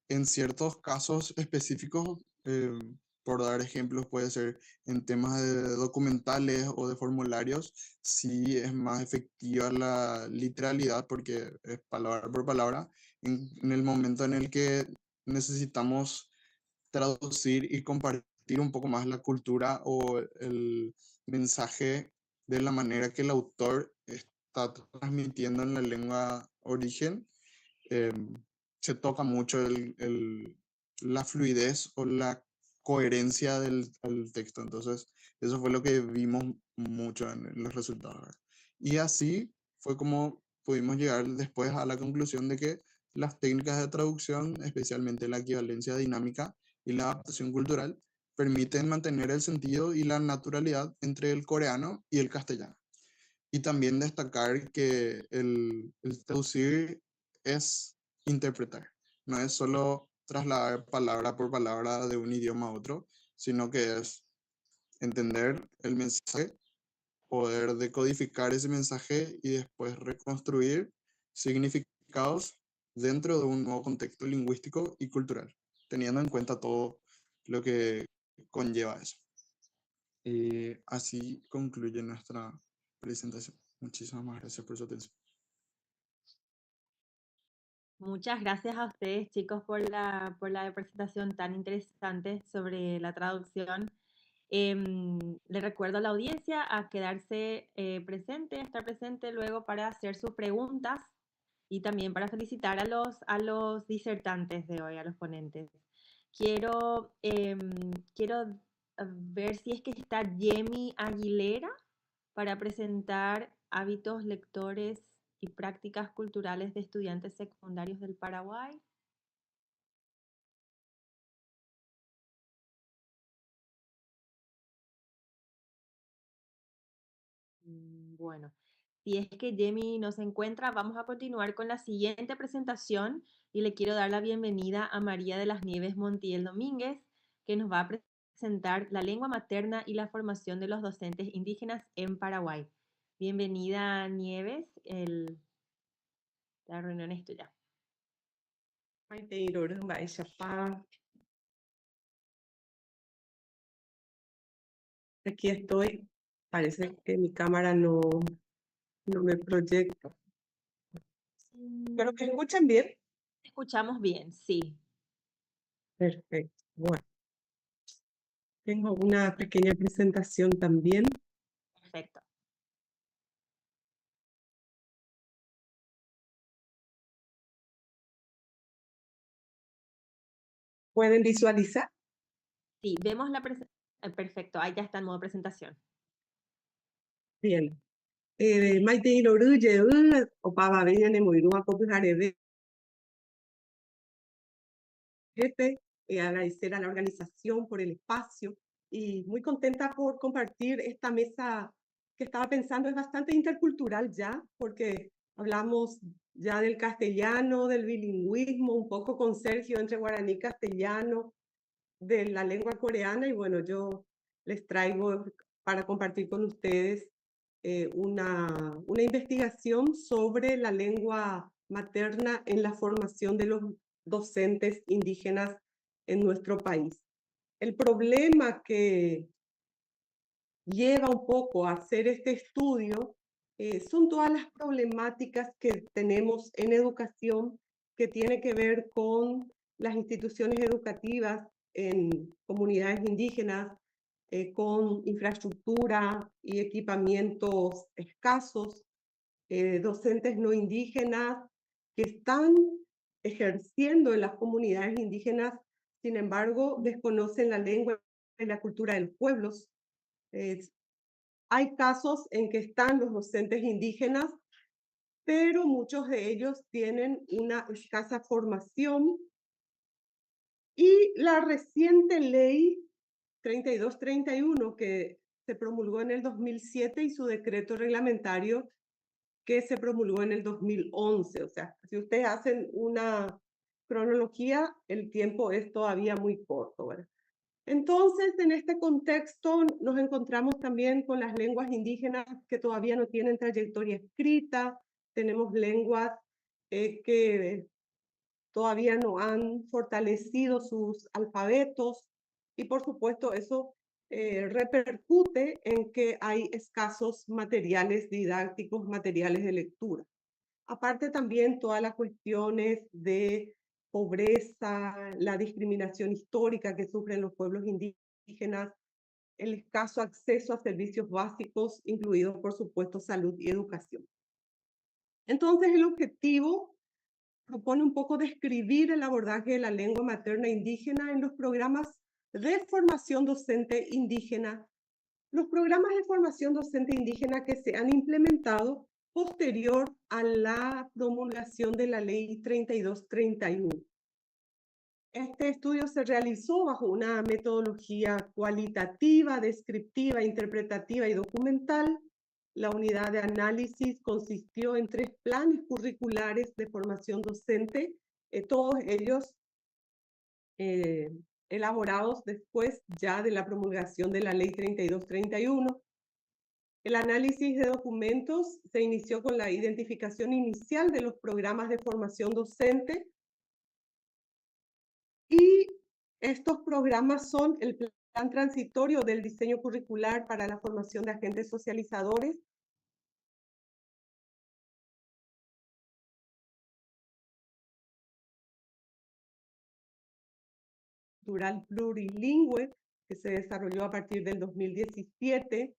en ciertos casos específicos, por dar ejemplos, puede ser en temas de documentales o de formularios, sí es más efectiva la literalidad porque es palabra por palabra. En el momento en el que necesitamos traducir y compartir un poco más la cultura o el mensaje de la manera que el autor está transmitiendo en la lengua origen, se toca mucho la fluidez o la coherencia del texto. Entonces, eso fue lo que vimos mucho en los resultados, ¿verdad? Y así fue como pudimos llegar después a la conclusión de que las técnicas de traducción, especialmente la equivalencia dinámica y la adaptación cultural, permiten mantener el sentido y la naturalidad entre el coreano y el castellano. Y también destacar que el traducir es interpretar, no es solo trasladar palabra por palabra de un idioma a otro, sino que es entender el mensaje, poder decodificar ese mensaje y después reconstruir significados dentro de un nuevo contexto lingüístico y cultural, teniendo en cuenta todo lo que conlleva eso. Y así concluye nuestra presentación. Muchísimas gracias por su atención. Muchas gracias a ustedes, chicos, por la presentación tan interesante sobre la traducción. Le recuerdo a la audiencia a quedarse presente, a estar presente luego para hacer sus preguntas y también para felicitar a los disertantes de hoy, a los ponentes. Quiero ver si es que está Yemi Aguilera para presentar hábitos lectores y prácticas culturales de estudiantes secundarios del Paraguay. Bueno, si es que Yemi no se encuentra, vamos a continuar con la siguiente presentación y le quiero dar la bienvenida a María de las Nieves Montiel Domínguez, que nos va a presentar la lengua materna y la formación de los docentes indígenas en Paraguay. Bienvenida, Nieves, la reunión es tuya. Aquí estoy. Parece que mi cámara no me proyecta. ¿Pero que escuchan bien? Escuchamos bien, sí. Perfecto. Bueno, tengo una pequeña presentación también. Perfecto. ¿Pueden visualizar? Sí, vemos la presentación. Perfecto, ahí ya está en modo presentación. Bien. Maite Iloruye, Opava Beñane Moirúa Copujarebe. Jefe, agradecer a la organización por el espacio y muy contenta por compartir esta mesa que estaba pensando es bastante intercultural ya, porque hablamos ya del castellano, del bilingüismo, un poco con Sergio entre guaraní y castellano, de la lengua coreana, y bueno, yo les traigo para compartir con ustedes una investigación sobre la lengua materna en la formación de los docentes indígenas en nuestro país. El problema que lleva un poco a hacer este estudio son todas las problemáticas que tenemos en educación que tiene que ver con las instituciones educativas en comunidades indígenas, con infraestructura y equipamientos escasos, docentes no indígenas que están ejerciendo en las comunidades indígenas, sin embargo, desconocen la lengua y la cultura de los pueblos. Hay casos en que están los docentes indígenas, pero muchos de ellos tienen una escasa formación y la reciente ley 3231 que se promulgó en el 2007 y su decreto reglamentario que se promulgó en el 2011. O sea, si ustedes hacen una cronología, el tiempo es todavía muy corto, ¿verdad? Entonces, en este contexto nos encontramos también con las lenguas indígenas que todavía no tienen trayectoria escrita, tenemos lenguas que todavía no han fortalecido sus alfabetos y por supuesto eso repercute en que hay escasos materiales didácticos, materiales de lectura. Aparte también todas las cuestiones de pobreza, la discriminación histórica que sufren los pueblos indígenas, el escaso acceso a servicios básicos, incluidos por supuesto salud y educación. Entonces, el objetivo propone un poco describir el abordaje de la lengua materna indígena en los programas de formación docente indígena. Los programas de formación docente indígena que se han implementado posterior a la promulgación de la Ley 3231. Este estudio se realizó bajo una metodología cualitativa, descriptiva, interpretativa y documental. La unidad de análisis consistió en 3 planes curriculares de formación docente, todos ellos elaborados después ya de la promulgación de la Ley 3231. El análisis de documentos se inició con la identificación inicial de los programas de formación docente y estos programas son el plan transitorio del diseño curricular para la formación de agentes socializadores, cultural plurilingüe, que se desarrolló a partir del 2017,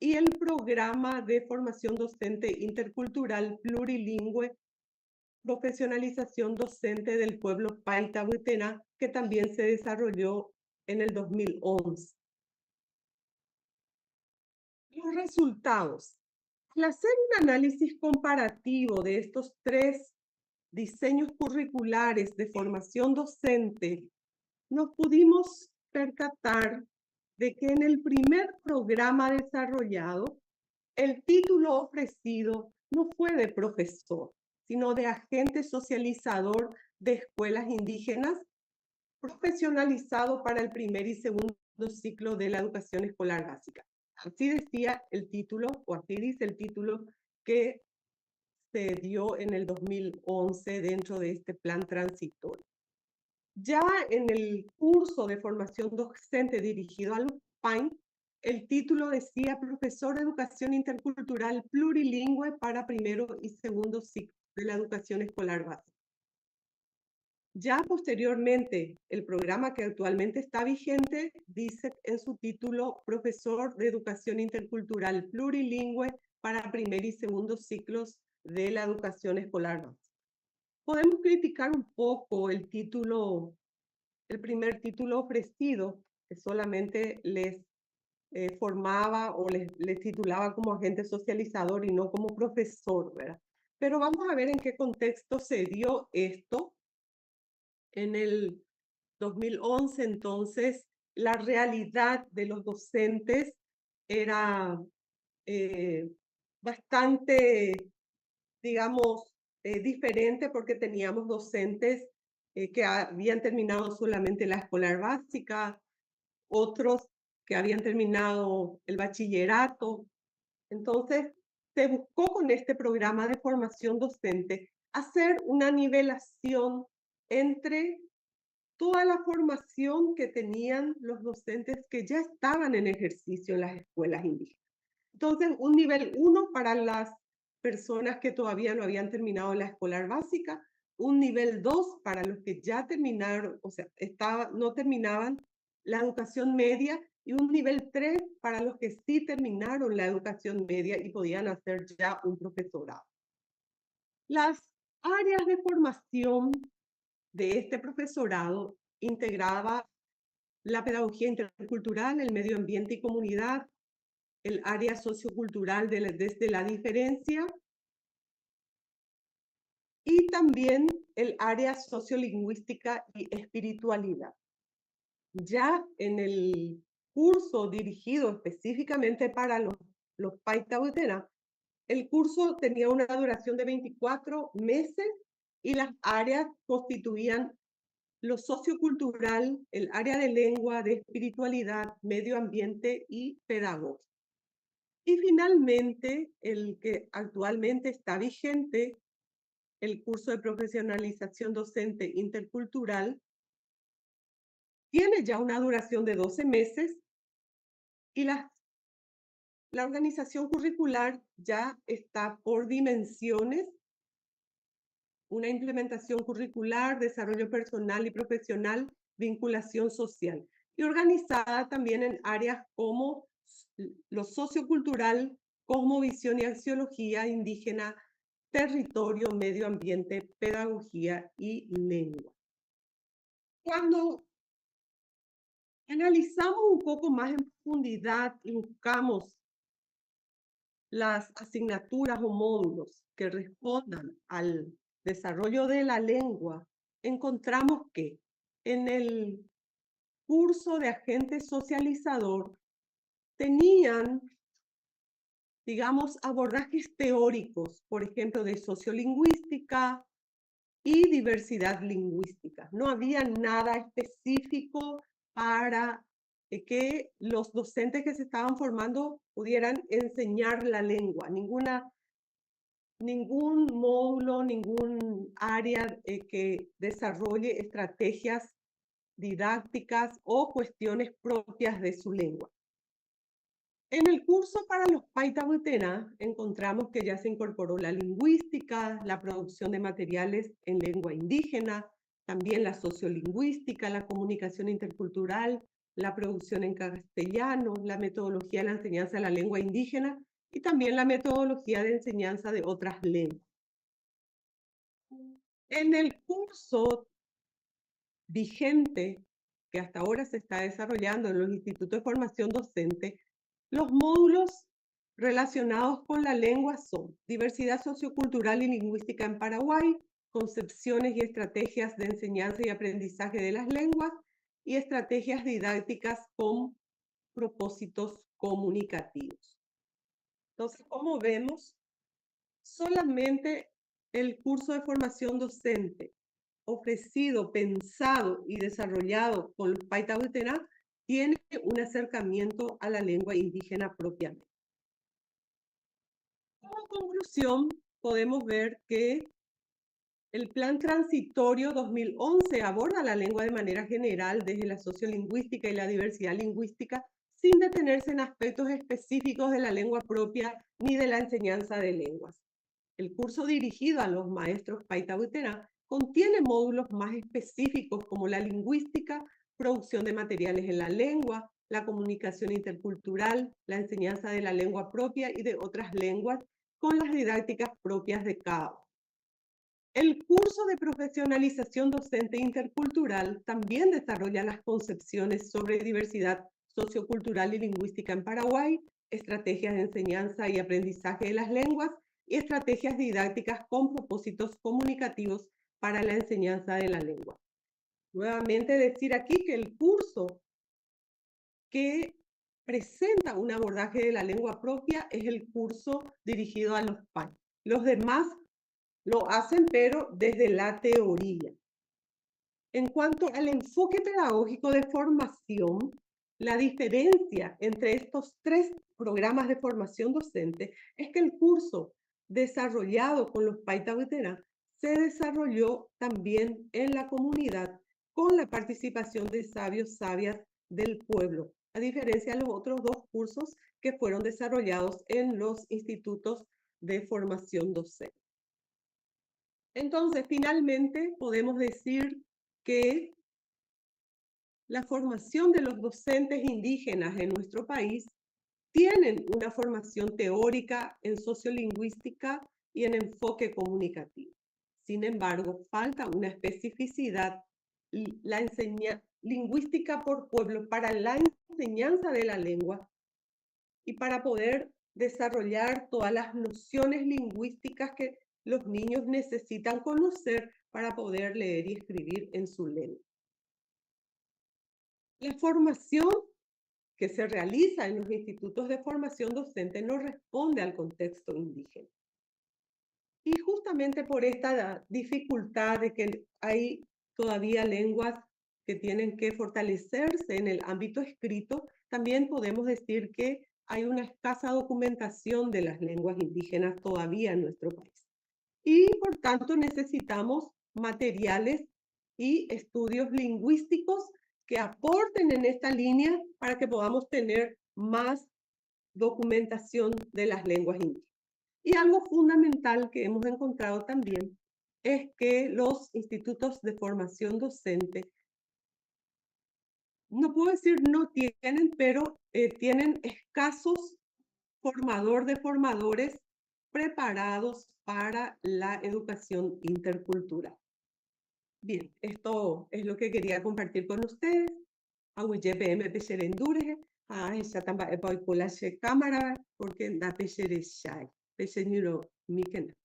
y el programa de formación docente intercultural plurilingüe, profesionalización docente del pueblo Paitahuitena, que también se desarrolló en el 2011. Los resultados. Al hacer un análisis comparativo de estos 3 diseños curriculares de formación docente, nos pudimos percatar de que en el primer programa desarrollado, el título ofrecido no fue de profesor, sino de agente socializador de escuelas indígenas, profesionalizado para el primer y segundo ciclo de la educación escolar básica. Así decía el título, o así dice el título que se dio en el 2011 dentro de este plan transitorio. Ya en el curso de formación docente dirigido a los PAIN, el título decía Profesor de Educación Intercultural Plurilingüe para primero y segundo ciclo de la educación escolar básica. Ya posteriormente, el programa que actualmente está vigente dice en su título Profesor de Educación Intercultural Plurilingüe para primer y segundo ciclos de la educación escolar básica. Podemos criticar un poco el título, el primer título ofrecido, que solamente les formaba o les titulaba como agente socializador y no como profesor, ¿verdad? Pero vamos a ver en qué contexto se dio esto. En el 2011, entonces, la realidad de los docentes era bastante, digamos, diferente porque teníamos docentes que habían terminado solamente la escolar básica, otros que habían terminado el bachillerato. Entonces, se buscó con este programa de formación docente hacer una nivelación entre toda la formación que tenían los docentes que ya estaban en ejercicio en las escuelas indígenas. Entonces, un nivel 1 para las personas que todavía no habían terminado la escolar básica, un nivel 2 para los que ya terminaron, o sea, no terminaban la educación media, y un nivel 3 para los que sí terminaron la educación media y podían hacer ya un profesorado. Las áreas de formación de este profesorado integraba la pedagogía intercultural, el medio ambiente y comunidad, el área sociocultural desde la diferencia y también el área sociolingüística y espiritualidad. Ya en el curso dirigido específicamente para los Paitahuitena, el curso tenía una duración de 24 meses y las áreas constituían lo sociocultural, el área de lengua, de espiritualidad, medio ambiente y pedagogía. Y finalmente, el que actualmente está vigente, el curso de profesionalización docente intercultural, tiene ya una duración de 12 meses y la organización curricular ya está por dimensiones: una implementación curricular, desarrollo personal y profesional, vinculación social, y organizada también en áreas como lo sociocultural, cosmovisión y axiología indígena, territorio, medio ambiente, pedagogía y lengua. Cuando analizamos un poco más en profundidad y buscamos las asignaturas o módulos que respondan al desarrollo de la lengua, encontramos que en el curso de agente socializador tenían, digamos, abordajes teóricos, por ejemplo, de sociolingüística y diversidad lingüística. No había nada específico para que los docentes que se estaban formando pudieran enseñar la lengua, ningún módulo, ningún área que desarrolle estrategias didácticas o cuestiones propias de su lengua. En el curso para los Paitabutená encontramos que ya se incorporó la lingüística, la producción de materiales en lengua indígena, también la sociolingüística, la comunicación intercultural, la producción en castellano, la metodología de la enseñanza de la lengua indígena y también la metodología de enseñanza de otras lenguas. En el curso vigente que hasta ahora se está desarrollando en los institutos de formación docente, los módulos relacionados con la lengua son diversidad sociocultural y lingüística en Paraguay, concepciones y estrategias de enseñanza y aprendizaje de las lenguas y estrategias didácticas con propósitos comunicativos. Entonces, como vemos, solamente el curso de formación docente ofrecido, pensado y desarrollado con los Paitabutená tiene un acercamiento a la lengua indígena propiamente. Como conclusión, podemos ver que el Plan Transitorio 2011 aborda la lengua de manera general desde la sociolingüística y la diversidad lingüística, sin detenerse en aspectos específicos de la lengua propia ni de la enseñanza de lenguas. El curso dirigido a los maestros Paitabutená contiene módulos más específicos como la lingüística, producción de materiales en la lengua, la comunicación intercultural, la enseñanza de la lengua propia y de otras lenguas con las didácticas propias de cada uno. El curso de profesionalización docente intercultural también desarrolla las concepciones sobre diversidad sociocultural y lingüística en Paraguay, estrategias de enseñanza y aprendizaje de las lenguas y estrategias didácticas con propósitos comunicativos para la enseñanza de la lengua. Nuevamente decir aquí que el curso que presenta un abordaje de la lengua propia es el curso dirigido a los PAI. Los demás lo hacen, pero desde la teoría. En cuanto al enfoque pedagógico de formación, la diferencia entre estos tres programas de formación docente es que el curso desarrollado con los Paitabutená se desarrolló también en la comunidad con la participación de sabios, sabias del pueblo, a diferencia de los otros dos cursos que fueron desarrollados en los institutos de formación docente. Entonces, finalmente, podemos decir que la formación de los docentes indígenas en nuestro país tienen una formación teórica en sociolingüística y en enfoque comunicativo. Sin embargo, falta una especificidad y la lingüística por pueblo para la enseñanza de la lengua y para poder desarrollar todas las nociones lingüísticas que los niños necesitan conocer para poder leer y escribir en su lengua. La formación que se realiza en los institutos de formación docente no responde al contexto indígena. Y justamente por esta dificultad de que hay todavía lenguas que tienen que fortalecerse en el ámbito escrito, también podemos decir que hay una escasa documentación de las lenguas indígenas todavía en nuestro país. Y por tanto necesitamos materiales y estudios lingüísticos que aporten en esta línea para que podamos tener más documentación de las lenguas indígenas. Y algo fundamental que hemos encontrado también es que los institutos de formación docente, no puedo decir no tienen, pero tienen escasos formadores preparados para la educación intercultural. Bien, esto es lo que quería compartir con ustedes. Aunque PM Pesherendure, esa tamba epoicola se cámara, porque da peshere shai, peseñuro miken.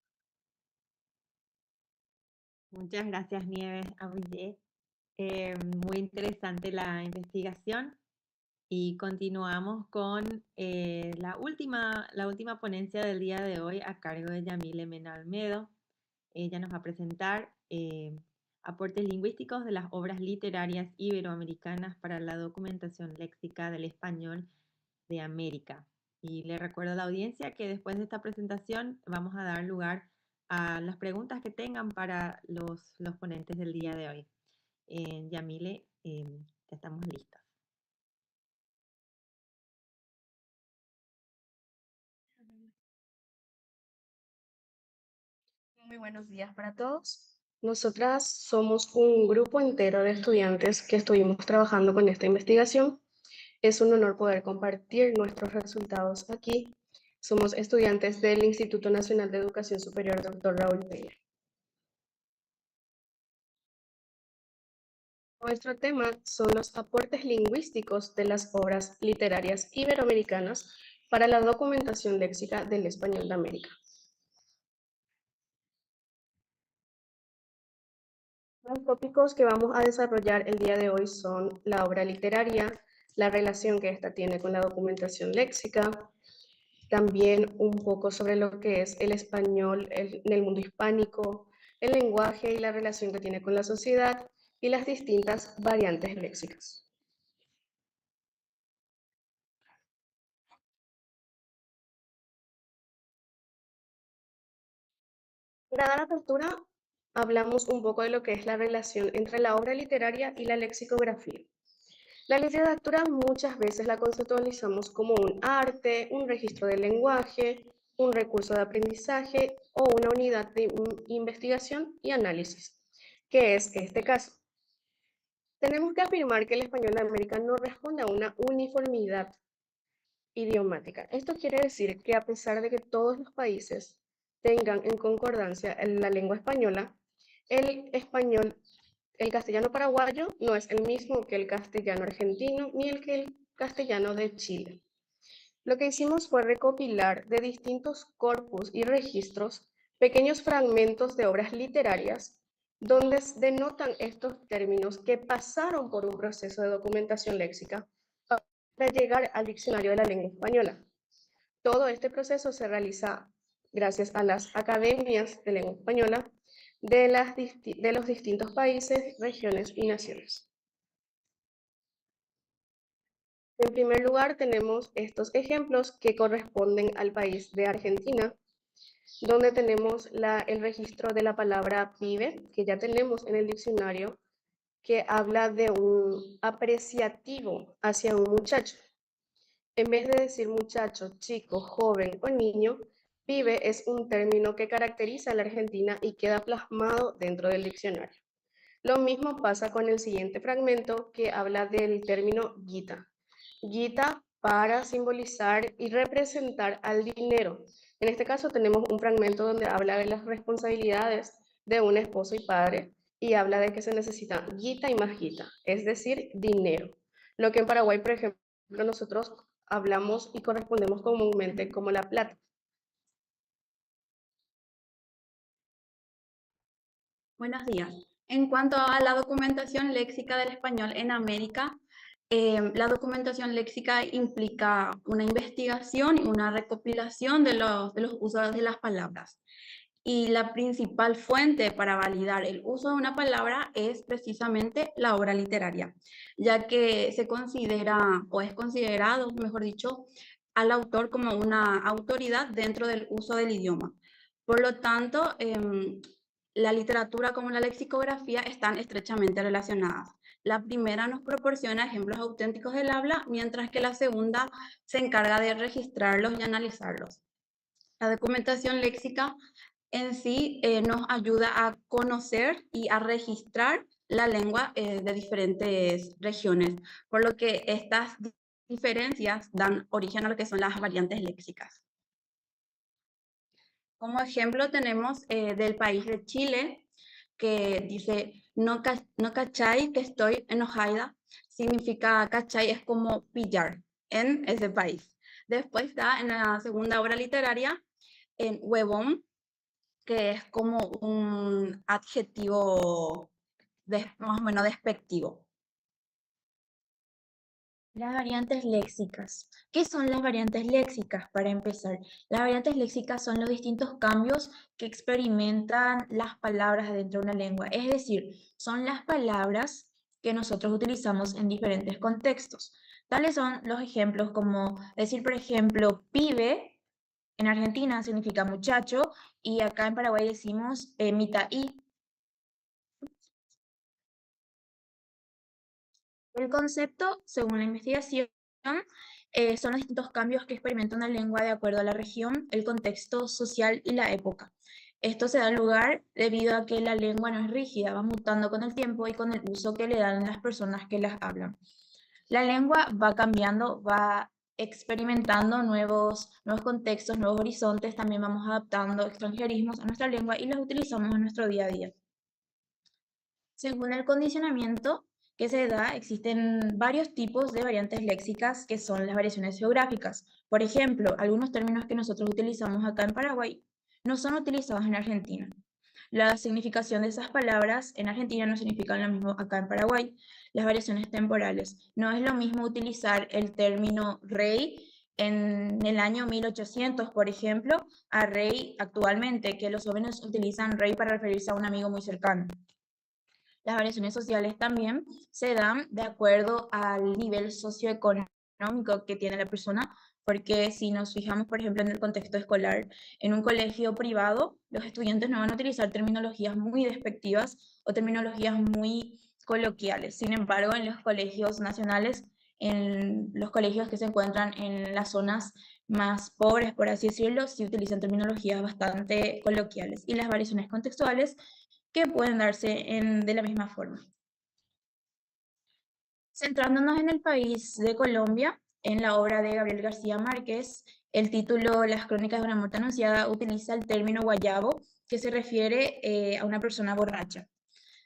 Muchas gracias, Nieves Abuye. Muy interesante la investigación. Y continuamos con la última ponencia del día de hoy a cargo de Yamile Mena Almedo. Ella nos va a presentar aportes lingüísticos de las obras literarias iberoamericanas para la documentación léxica del español de América. Y le recuerdo a la audiencia que después de esta presentación vamos a dar lugar a las preguntas que tengan para los ponentes del día de hoy. Yamile, ya estamos listos. Muy buenos días para todos. Nosotras somos un grupo entero de estudiantes que estuvimos trabajando con esta investigación. Es un honor poder compartir nuestros resultados aquí. Somos estudiantes del Instituto Nacional de Educación Superior Dr. Raúl Peña. Nuestro tema son los aportes lingüísticos de las obras literarias iberoamericanas para la documentación léxica del español de América. Los tópicos que vamos a desarrollar el día de hoy son la obra literaria, la relación que ésta tiene con la documentación léxica, también un poco sobre lo que es el español en el mundo hispánico, el lenguaje y la relación que tiene con la sociedad y las distintas variantes léxicas. Para dar apertura, hablamos un poco de lo que es la relación entre la obra literaria y la lexicografía. La literatura muchas veces la conceptualizamos como un arte, un registro del lenguaje, un recurso de aprendizaje o una unidad de investigación y análisis, que es este caso. Tenemos que afirmar que el español de América no responde a una uniformidad idiomática. Esto quiere decir que a pesar de que todos los países tengan en concordancia la lengua española, el castellano paraguayo no es el mismo que el castellano argentino ni el castellano de Chile. Lo que hicimos fue recopilar de distintos corpus y registros pequeños fragmentos de obras literarias donde denotan estos términos que pasaron por un proceso de documentación léxica para llegar al diccionario de la lengua española. Todo este proceso se realiza gracias a las academias de lengua española de los distintos países, regiones y naciones. En primer lugar, tenemos estos ejemplos que corresponden al país de Argentina, donde tenemos el registro de la palabra pibe, que ya tenemos en el diccionario, que habla de un apreciativo hacia un muchacho. En vez de decir muchacho, chico, joven o niño, pibe es un término que caracteriza a la Argentina y queda plasmado dentro del diccionario. Lo mismo pasa con el siguiente fragmento que habla del término guita. Guita para simbolizar y representar al dinero. En este caso tenemos un fragmento donde habla de las responsabilidades de un esposo y padre y habla de que se necesita guita y más guita, es decir, dinero. Lo que en Paraguay, por ejemplo, nosotros hablamos y correspondemos comúnmente como la plata. Buenos días. En cuanto a la documentación léxica del español en América, la documentación léxica implica una investigación y una recopilación de los usos de las palabras. Y la principal fuente para validar el uso de una palabra es precisamente la obra literaria, ya que se considera, o es considerado, mejor dicho, al autor como una autoridad dentro del uso del idioma. Por lo tanto, la literatura como la lexicografía están estrechamente relacionadas. La primera nos proporciona ejemplos auténticos del habla, mientras que la segunda se encarga de registrarlos y analizarlos. La documentación léxica en sí nos ayuda a conocer y a registrar la lengua de diferentes regiones, por lo que estas diferencias dan origen a lo que son las variantes léxicas. Como ejemplo tenemos del país de Chile, que dice, no, no cachai que estoy enojada. Significa cachai es como pillar en ese país. Después está en la segunda obra literaria, en huevón, que es como un adjetivo más o menos despectivo. Las variantes léxicas. ¿Qué son las variantes léxicas? Para empezar, las variantes léxicas son los distintos cambios que experimentan las palabras dentro de una lengua. Es decir, son las palabras que nosotros utilizamos en diferentes contextos. Tales son los ejemplos como decir, por ejemplo, pibe, en Argentina significa muchacho, y acá en Paraguay decimos mitaí. El concepto, según la investigación, son los distintos cambios que experimenta una lengua de acuerdo a la región, el contexto social y la época. Esto se da lugar debido a que la lengua no es rígida, va mutando con el tiempo y con el uso que le dan las personas que las hablan. La lengua va cambiando, va experimentando nuevos contextos, nuevos horizontes, también vamos adaptando extranjerismos a nuestra lengua y los utilizamos en nuestro día a día. Según el condicionamiento que se da, existen varios tipos de variantes léxicas que son las variaciones geográficas. Por ejemplo, algunos términos que nosotros utilizamos acá en Paraguay no son utilizados en Argentina. La significación de esas palabras en Argentina no significa lo mismo acá en Paraguay. Las variaciones temporales. No es lo mismo utilizar el término rey en el año 1800, por ejemplo, a rey actualmente, que los jóvenes utilizan rey para referirse a un amigo muy cercano. Las variaciones sociales también se dan de acuerdo al nivel socioeconómico que tiene la persona, porque si nos fijamos, por ejemplo, en el contexto escolar, en un colegio privado, los estudiantes no van a utilizar terminologías muy despectivas o terminologías muy coloquiales. Sin embargo, en los colegios nacionales, en los colegios que se encuentran en las zonas más pobres, por así decirlo, sí utilizan terminologías bastante coloquiales. Y las variaciones contextuales que pueden darse de la misma forma. Centrándonos en el país de Colombia, en la obra de Gabriel García Márquez, el título Las Crónicas de una muerte anunciada utiliza el término guayabo, que se refiere a una persona borracha.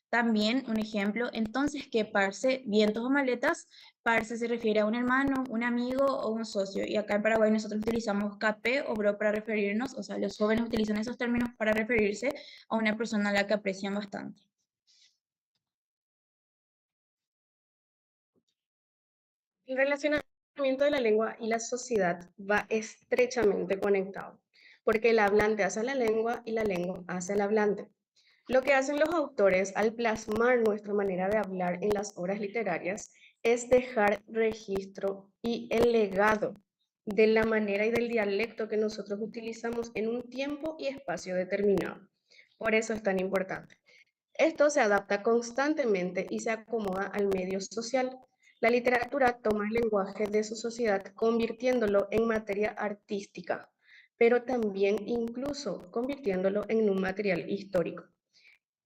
También un ejemplo, entonces, que parce, vientos o maletas, parce se refiere a un hermano, un amigo o un socio. Y acá en Paraguay nosotros utilizamos capé o bro para referirnos, o sea, los jóvenes utilizan esos términos para referirse a una persona a la que aprecian bastante. El relacionamiento de la lengua y la sociedad va estrechamente conectado, porque el hablante hace la lengua y la lengua hace el hablante. Lo que hacen los autores al plasmar nuestra manera de hablar en las obras literarias es dejar registro y el legado de la manera y del dialecto que nosotros utilizamos en un tiempo y espacio determinado. Por eso es tan importante. Esto se adapta constantemente y se acomoda al medio social. La literatura toma el lenguaje de su sociedad convirtiéndolo en materia artística, pero también incluso convirtiéndolo en un material histórico.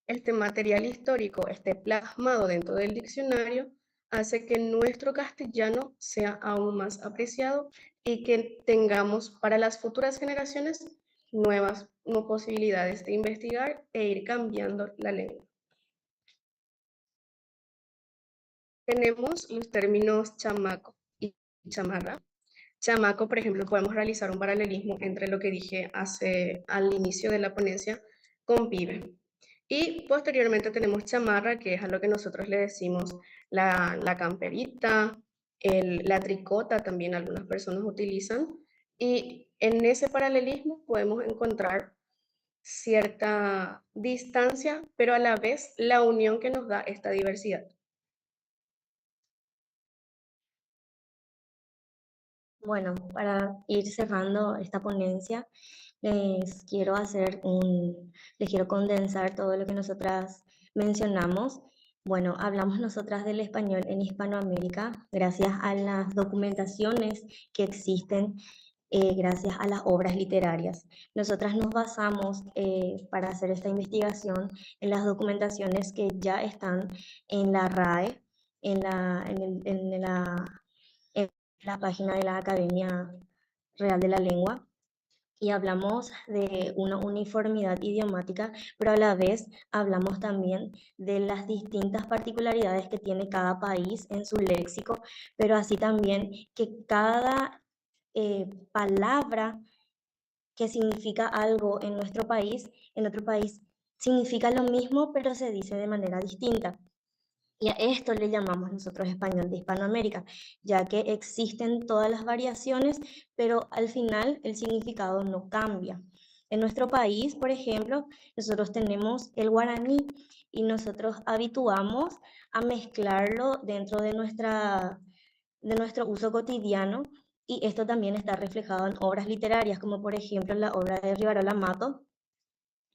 Este material histórico esté plasmado dentro del diccionario hace que nuestro castellano sea aún más apreciado y que tengamos para las futuras generaciones nuevas posibilidades de investigar e ir cambiando la lengua. Tenemos los términos chamaco y chamarra. Chamaco, por ejemplo, podemos realizar un paralelismo entre lo que dije al inicio de la ponencia con pibe. Y posteriormente tenemos chamarra, que es a lo que nosotros le decimos la camperita, la tricota, también algunas personas utilizan. Y en ese paralelismo podemos encontrar cierta distancia, pero a la vez la unión que nos da esta diversidad. Bueno, para ir cerrando esta ponencia, les quiero condensar todo lo que nosotras mencionamos. Bueno, hablamos nosotras del español en Hispanoamérica gracias a las documentaciones que existen, gracias a las obras literarias. Nosotras nos basamos para hacer esta investigación en las documentaciones que ya están en la RAE, en la página de la Academia Real de la Lengua. y hablamos de una uniformidad idiomática, pero a la vez hablamos también de las distintas particularidades que tiene cada país en su léxico, pero así también que cada palabra que significa algo en otro país significa lo mismo, pero se dice de manera distinta. Y a esto le llamamos nosotros español de Hispanoamérica, ya que existen todas las variaciones, pero al final el significado no cambia. En nuestro país, por ejemplo, nosotros tenemos el guaraní y nosotros habituamos a mezclarlo dentro de nuestro uso cotidiano, y esto también está reflejado en obras literarias, como por ejemplo la obra de Rivarola Mato,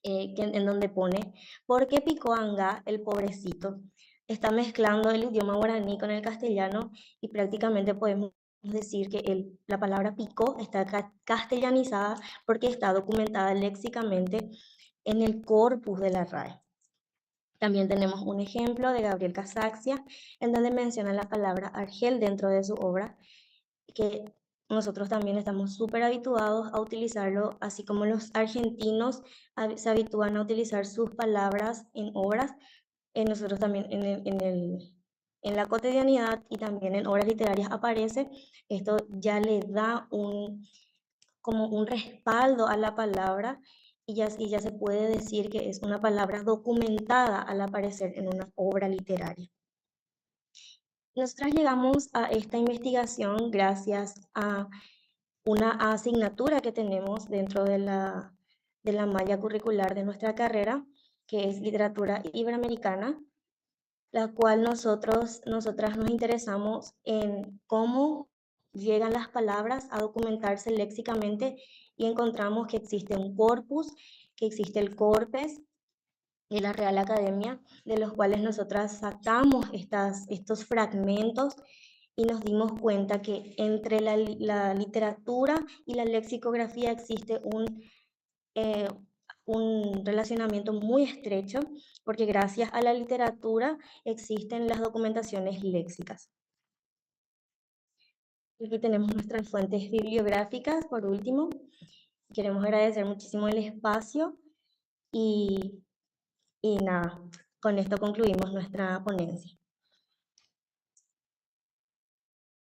en donde pone, ¿por qué picó Anga el pobrecito? Está mezclando el idioma guaraní con el castellano y prácticamente podemos decir que la palabra picó está castellanizada porque está documentada léxicamente en el corpus de la RAE. También tenemos un ejemplo de Gabriel Casaxia, en donde menciona la palabra argel dentro de su obra, que nosotros también estamos súper habituados a utilizarlo, así como los argentinos se habitúan a utilizar sus palabras en obras, nosotros también en la cotidianidad y también en obras literarias aparece. Esto ya le da como un respaldo a la palabra, y ya se puede decir que es una palabra documentada al aparecer en una obra literaria. Nosotros llegamos a esta investigación gracias a una asignatura que tenemos dentro de la malla curricular de nuestra carrera, que es literatura iberoamericana, la cual nosotras nos interesamos en cómo llegan las palabras a documentarse léxicamente, y encontramos que existe un corpus, que existe el corpus de la Real Academia, de los cuales nosotras sacamos estos fragmentos, y nos dimos cuenta que entre la literatura y la lexicografía existe un relacionamiento muy estrecho, porque gracias a la literatura existen las documentaciones léxicas. Aquí tenemos nuestras fuentes bibliográficas. Por último, queremos agradecer muchísimo el espacio y nada, con esto concluimos nuestra ponencia.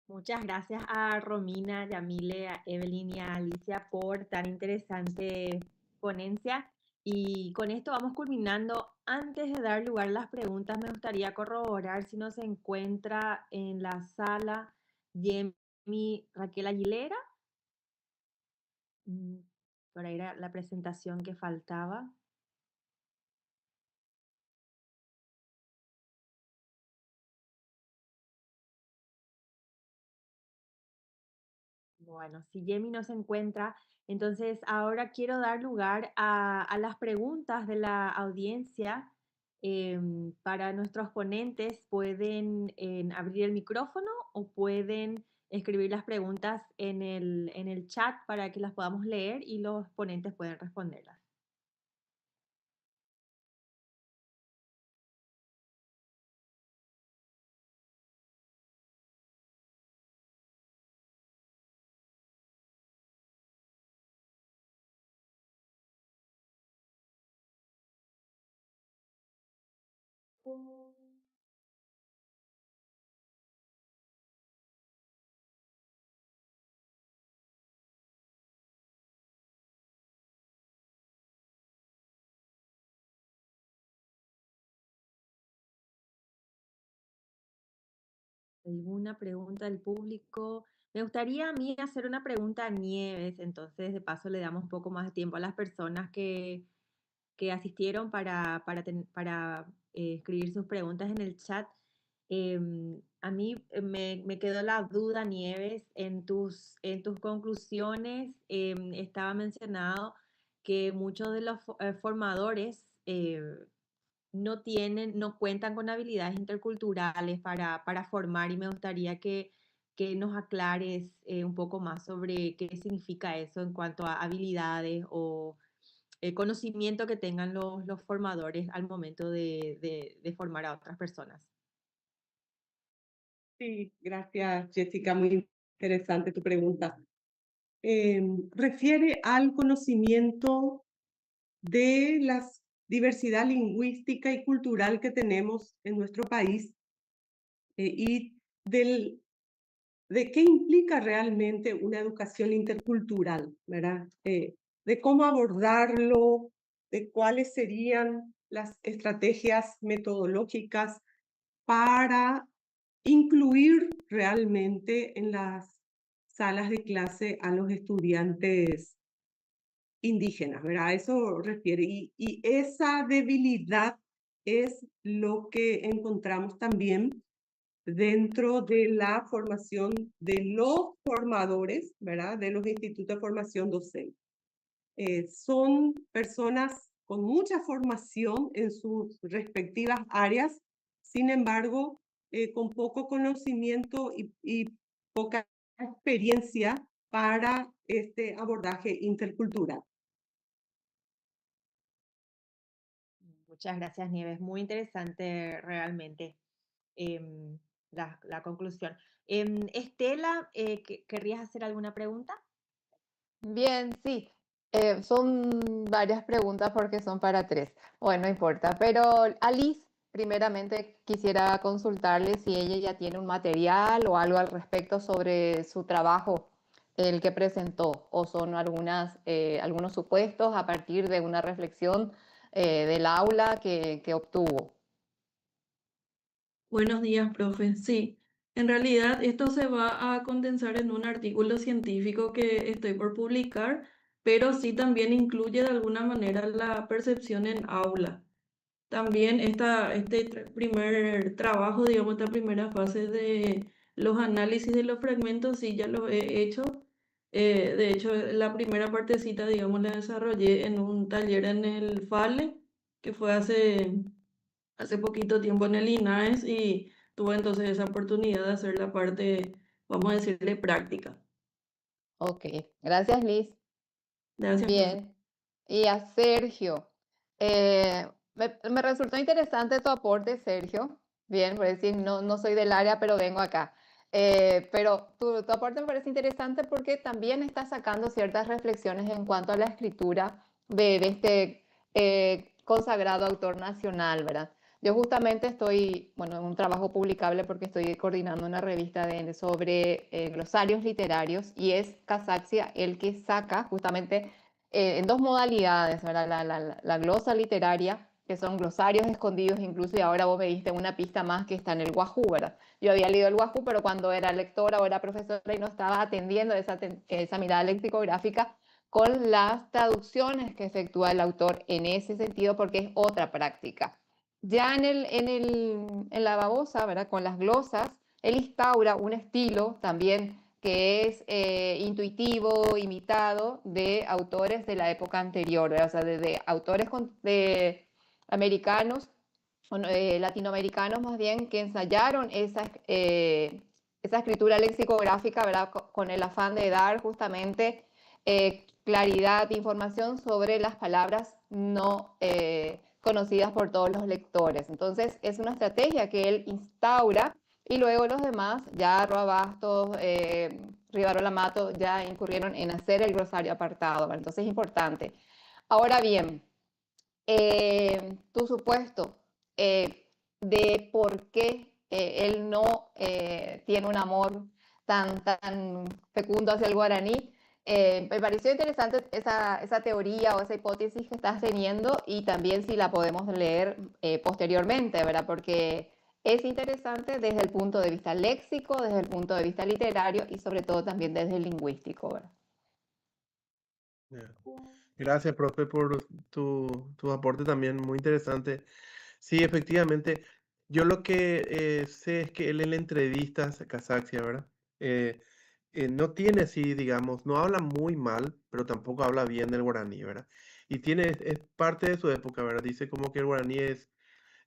Muchas gracias a Romina, Yamile, a Evelyn y a Alicia por tan interesante ponencia. Y con esto vamos culminando. Antes de dar lugar a las preguntas, me gustaría corroborar si nos encuentra en la sala Yemi Raquel Aguilera. Por ahí era la presentación que faltaba. Bueno, si Yemi no se encuentra, entonces ahora quiero dar lugar a las preguntas de la audiencia. Para nuestros ponentes pueden abrir el micrófono o pueden escribir las preguntas en el chat para que las podamos leer y los ponentes pueden responderlas. ¿Alguna pregunta del público? Me gustaría a mí hacer una pregunta a Nieves, entonces de paso le damos un poco más de tiempo a las personas que asistieron para escribir sus preguntas en el chat. A mí me quedó la duda, Nieves, en tus conclusiones estaba mencionado que muchos de los formadores no cuentan con habilidades interculturales para formar, y me gustaría que nos aclares un poco más sobre qué significa eso en cuanto a habilidades o el conocimiento que tengan los formadores al momento de formar a otras personas. Sí, gracias, Jessica. Muy interesante tu pregunta. refiere al conocimiento de la diversidad lingüística y cultural que tenemos en nuestro país y de qué implica realmente una educación intercultural, ¿verdad? De cómo abordarlo, de cuáles serían las estrategias metodológicas para incluir realmente en las salas de clase a los estudiantes indígenas, ¿verdad? A eso refiere. Y esa debilidad es lo que encontramos también dentro de la formación de los formadores, ¿verdad? De los institutos de formación docente. Son personas con mucha formación en sus respectivas áreas, sin embargo, con poco conocimiento y poca experiencia para este abordaje intercultural. Muchas gracias, Nieves. Muy interesante realmente la conclusión. Estela, ¿querrías hacer alguna pregunta? Bien, sí. Son varias preguntas porque son para tres. Bueno, no importa. Pero Alice, primeramente quisiera consultarle si ella ya tiene un material o algo al respecto sobre su trabajo, el que presentó, o son algunos supuestos a partir de una reflexión del aula que obtuvo. Buenos días, profe. Sí, en realidad esto se va a condensar en un artículo científico que estoy por publicar, pero sí también incluye de alguna manera la percepción en aula. También primer trabajo, digamos, esta primera fase de los análisis de los fragmentos, sí, ya los he hecho. De hecho, la primera partecita, digamos, la desarrollé en un taller en el FALE, que fue hace poquito tiempo en el INAES y tuve entonces esa oportunidad de hacer la parte, vamos a decirle, práctica. Ok, gracias, Liz. Gracias, profe. Bien. Y a Sergio. Me resultó interesante tu aporte, Sergio. Bien, por decir, no soy del área, pero vengo acá. Pero tu aporte me parece interesante porque también estás sacando ciertas reflexiones en cuanto a la escritura de este consagrado autor nacional, ¿verdad? Yo justamente estoy, bueno, en un trabajo publicable porque estoy coordinando una revista sobre glosarios literarios y es Casaxia el que saca justamente en dos modalidades, ¿verdad? La glosa literaria, que son glosarios escondidos incluso, y ahora vos me diste una pista más que está en el Wahoo, ¿verdad? Yo había leído el Wahoo, pero cuando era lectora o era profesora y no estaba atendiendo esa mirada lexicográfica con las traducciones que efectúa el autor en ese sentido, porque es otra práctica. Ya en la babosa, ¿verdad? Con las glosas, él instaura un estilo también que es intuitivo, imitado de autores de la época anterior, ¿verdad? O sea, de autores americanos, latinoamericanos más bien, que ensayaron esa escritura lexicográfica, ¿verdad? Con el afán de dar justamente claridad de información sobre las palabras no conocidas por todos los lectores. Entonces, es una estrategia que él instaura y luego los demás, ya Roa Bastos, Rivarola Mato, ya incurrieron en hacer el glosario apartado, ¿verdad? Entonces, es importante. Ahora bien, tu supuesto de por qué él no tiene un amor tan fecundo hacia el guaraní, me pareció interesante esa teoría o esa hipótesis que estás teniendo y también si la podemos leer posteriormente, ¿verdad? Porque es interesante desde el punto de vista léxico, desde el punto de vista literario y sobre todo también desde el lingüístico, ¿verdad? Gracias, profe, por tu aporte también muy interesante. Sí, efectivamente, yo lo que sé es que él en la entrevista a Casaxia, ¿verdad? No tiene así, digamos, no habla muy mal, pero tampoco habla bien del guaraní, ¿verdad? Y es parte de su época, ¿verdad? Dice como que el guaraní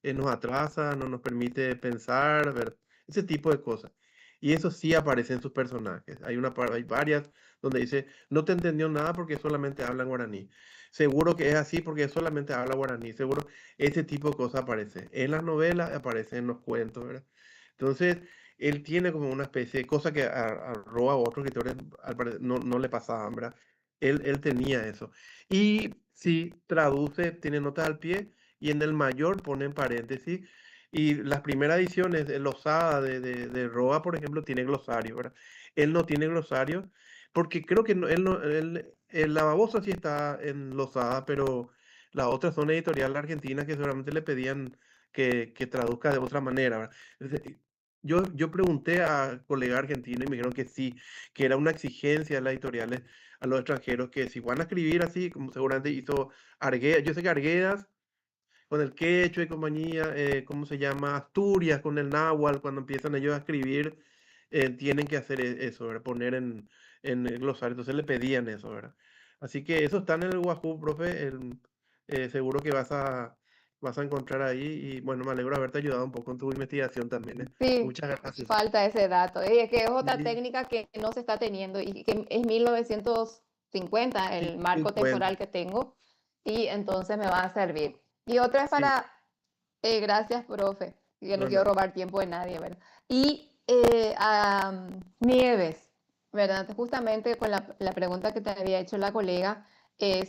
nos atrasa, no nos permite pensar, ¿verdad? Ese tipo de cosas. Y eso sí aparece en sus personajes. Hay varias donde dice, no te entendió nada porque solamente habla guaraní. Seguro que es así porque solamente habla guaraní. Seguro ese tipo de cosas aparece. En las novelas, aparece en los cuentos, ¿verdad? Entonces, él tiene como una especie de cosa que a Roa o a otros escritores no le pasaban, ¿verdad? Él tenía eso. Y sí, traduce, tiene notas al pie y en el mayor pone en paréntesis. Y las primeras ediciones de Losada de Roa, por ejemplo, tiene glosario, ¿verdad? Él no tiene glosario porque creo que La Babosa sí está en Losada, pero las otras son editoriales argentinas que seguramente le pedían que traduzca de otra manera, ¿verdad? Entonces, yo pregunté a colegas argentinos y me dijeron que sí, que era una exigencia de las editoriales a los extranjeros que si van a escribir así, como seguramente hizo Arguedas, yo sé que Arguedas con el quechua y compañía, ¿cómo se llama? Asturias con el náhuatl, cuando empiezan ellos a escribir, tienen que hacer eso, ¿verdad? Poner en el glosario, entonces le pedían eso, ¿verdad? Así que eso está en el Wahoo, profe, seguro que vas a encontrar ahí y bueno, me alegro de haberte ayudado un poco en tu investigación también, ¿eh? Sí, Muchas gracias. falta ese dato. Y es que es otra Sí, técnica que no se está teniendo y que es 1950 el marco 50. temporal que tengo y entonces me va a servir. Y otra es Sí, para, gracias, profe, que no no, quiero nada. robar tiempo de nadie, ¿verdad? Y a Nieves, ¿verdad? Justamente con la pregunta que te había hecho la colega,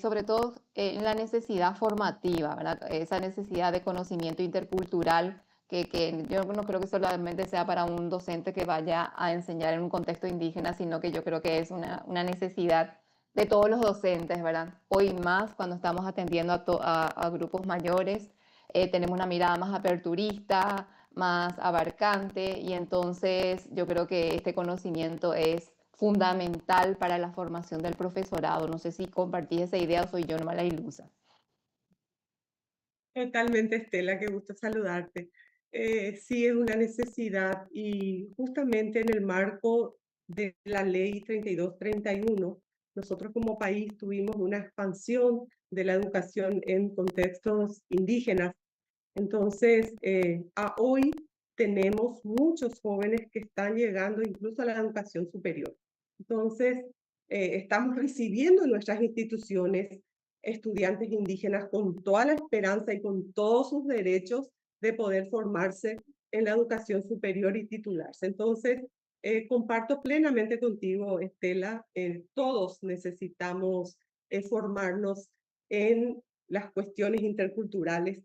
sobre todo en la necesidad formativa, ¿verdad? Esa necesidad de conocimiento intercultural que yo no creo que solamente sea para un docente que vaya a enseñar en un contexto indígena, sino que yo creo que es una necesidad de todos los docentes, ¿verdad? Hoy más, cuando estamos atendiendo a grupos mayores, tenemos una mirada más aperturista, más abarcante, y entonces yo creo que este conocimiento es fundamental para la formación del profesorado. No sé si compartís esa idea o soy yo nomás la ilusa. Totalmente, Estela, qué gusto saludarte. Sí, es una necesidad y justamente en el marco de la ley 3231, nosotros como país tuvimos una expansión de la educación en contextos indígenas. Entonces, a hoy tenemos muchos jóvenes que están llegando incluso a la educación superior. Entonces, estamos recibiendo en nuestras instituciones estudiantes indígenas con toda la esperanza y con todos sus derechos de poder formarse en la educación superior y titularse. Entonces, comparto plenamente contigo, Estela, todos necesitamos formarnos en las cuestiones interculturales.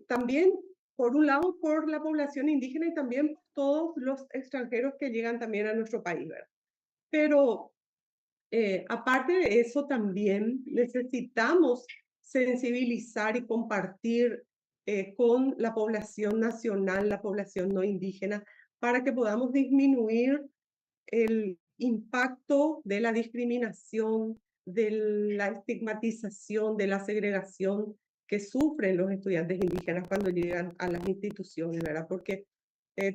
También, por un lado, por la población indígena y también por todos los extranjeros que llegan también a nuestro país, ¿verdad? Pero aparte de eso, también necesitamos sensibilizar y compartir con la población nacional, la población no indígena, para que podamos disminuir el impacto de la discriminación, de la estigmatización, de la segregación que sufren los estudiantes indígenas cuando llegan a las instituciones, ¿verdad? Porque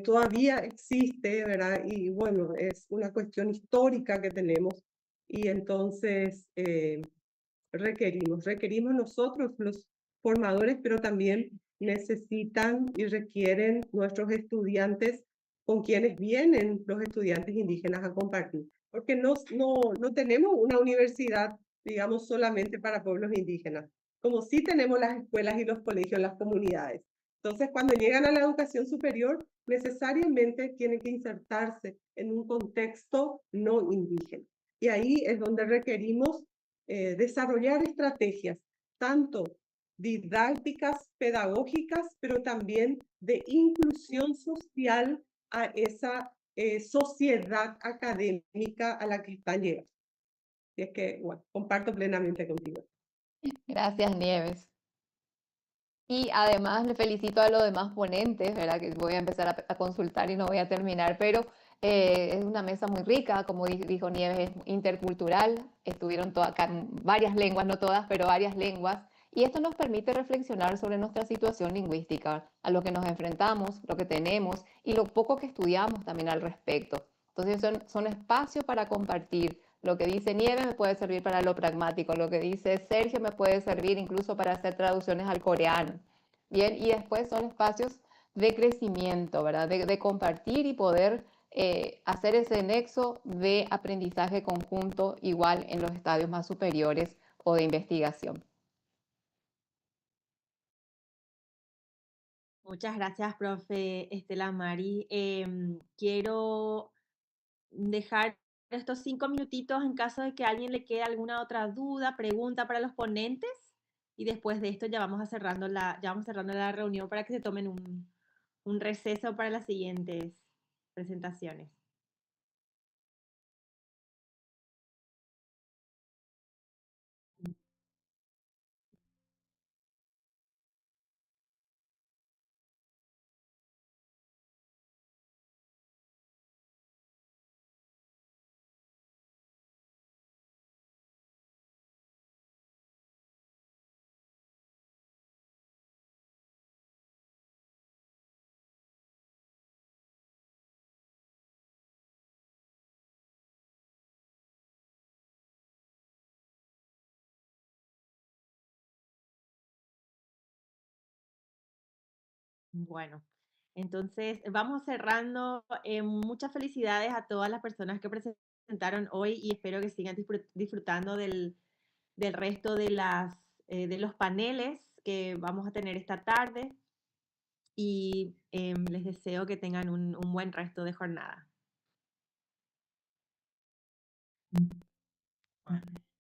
todavía existe, ¿verdad? Y bueno, es una cuestión histórica que tenemos y entonces requerimos nosotros los formadores, pero también necesitan y requieren nuestros estudiantes con quienes vienen los estudiantes indígenas a compartir, porque no tenemos una universidad, digamos, solamente para pueblos indígenas, como sí tenemos las escuelas y los colegios, las comunidades. Entonces, cuando llegan a la educación superior, necesariamente tienen que insertarse en un contexto no indígena. Y ahí es donde requerimos desarrollar estrategias, tanto didácticas, pedagógicas, pero también de inclusión social a esa sociedad académica a la que están llegando. Y es que, bueno, comparto plenamente contigo. Gracias, Nieves. Y además le felicito a los demás ponentes, ¿verdad? Que voy a empezar a consultar y no voy a terminar, pero es una mesa muy rica, como dijo Nieves, es intercultural, estuvieron acá varias lenguas, no todas, pero varias lenguas, y esto nos permite reflexionar sobre nuestra situación lingüística, a lo que nos enfrentamos, lo que tenemos y lo poco que estudiamos también al respecto. Entonces son espacios para compartir. Lo que dice Nieves me puede servir para lo pragmático, lo que dice Sergio me puede servir incluso para hacer traducciones al coreano. Bien, y después son espacios de crecimiento, ¿verdad? De compartir y poder hacer ese nexo de aprendizaje conjunto igual en los estadios más superiores o de investigación. Muchas gracias, profe Estela Mari. Quiero dejar estos 5 minutitos en caso de que a alguien le quede alguna otra duda, pregunta para los ponentes. Y después de esto ya vamos cerrando la reunión para que se tomen un receso para las siguientes presentaciones. Bueno, entonces vamos cerrando. Muchas felicidades a todas las personas que presentaron hoy y espero que sigan disfrutando del resto de los paneles que vamos a tener esta tarde y les deseo que tengan un buen resto de jornada. Vale.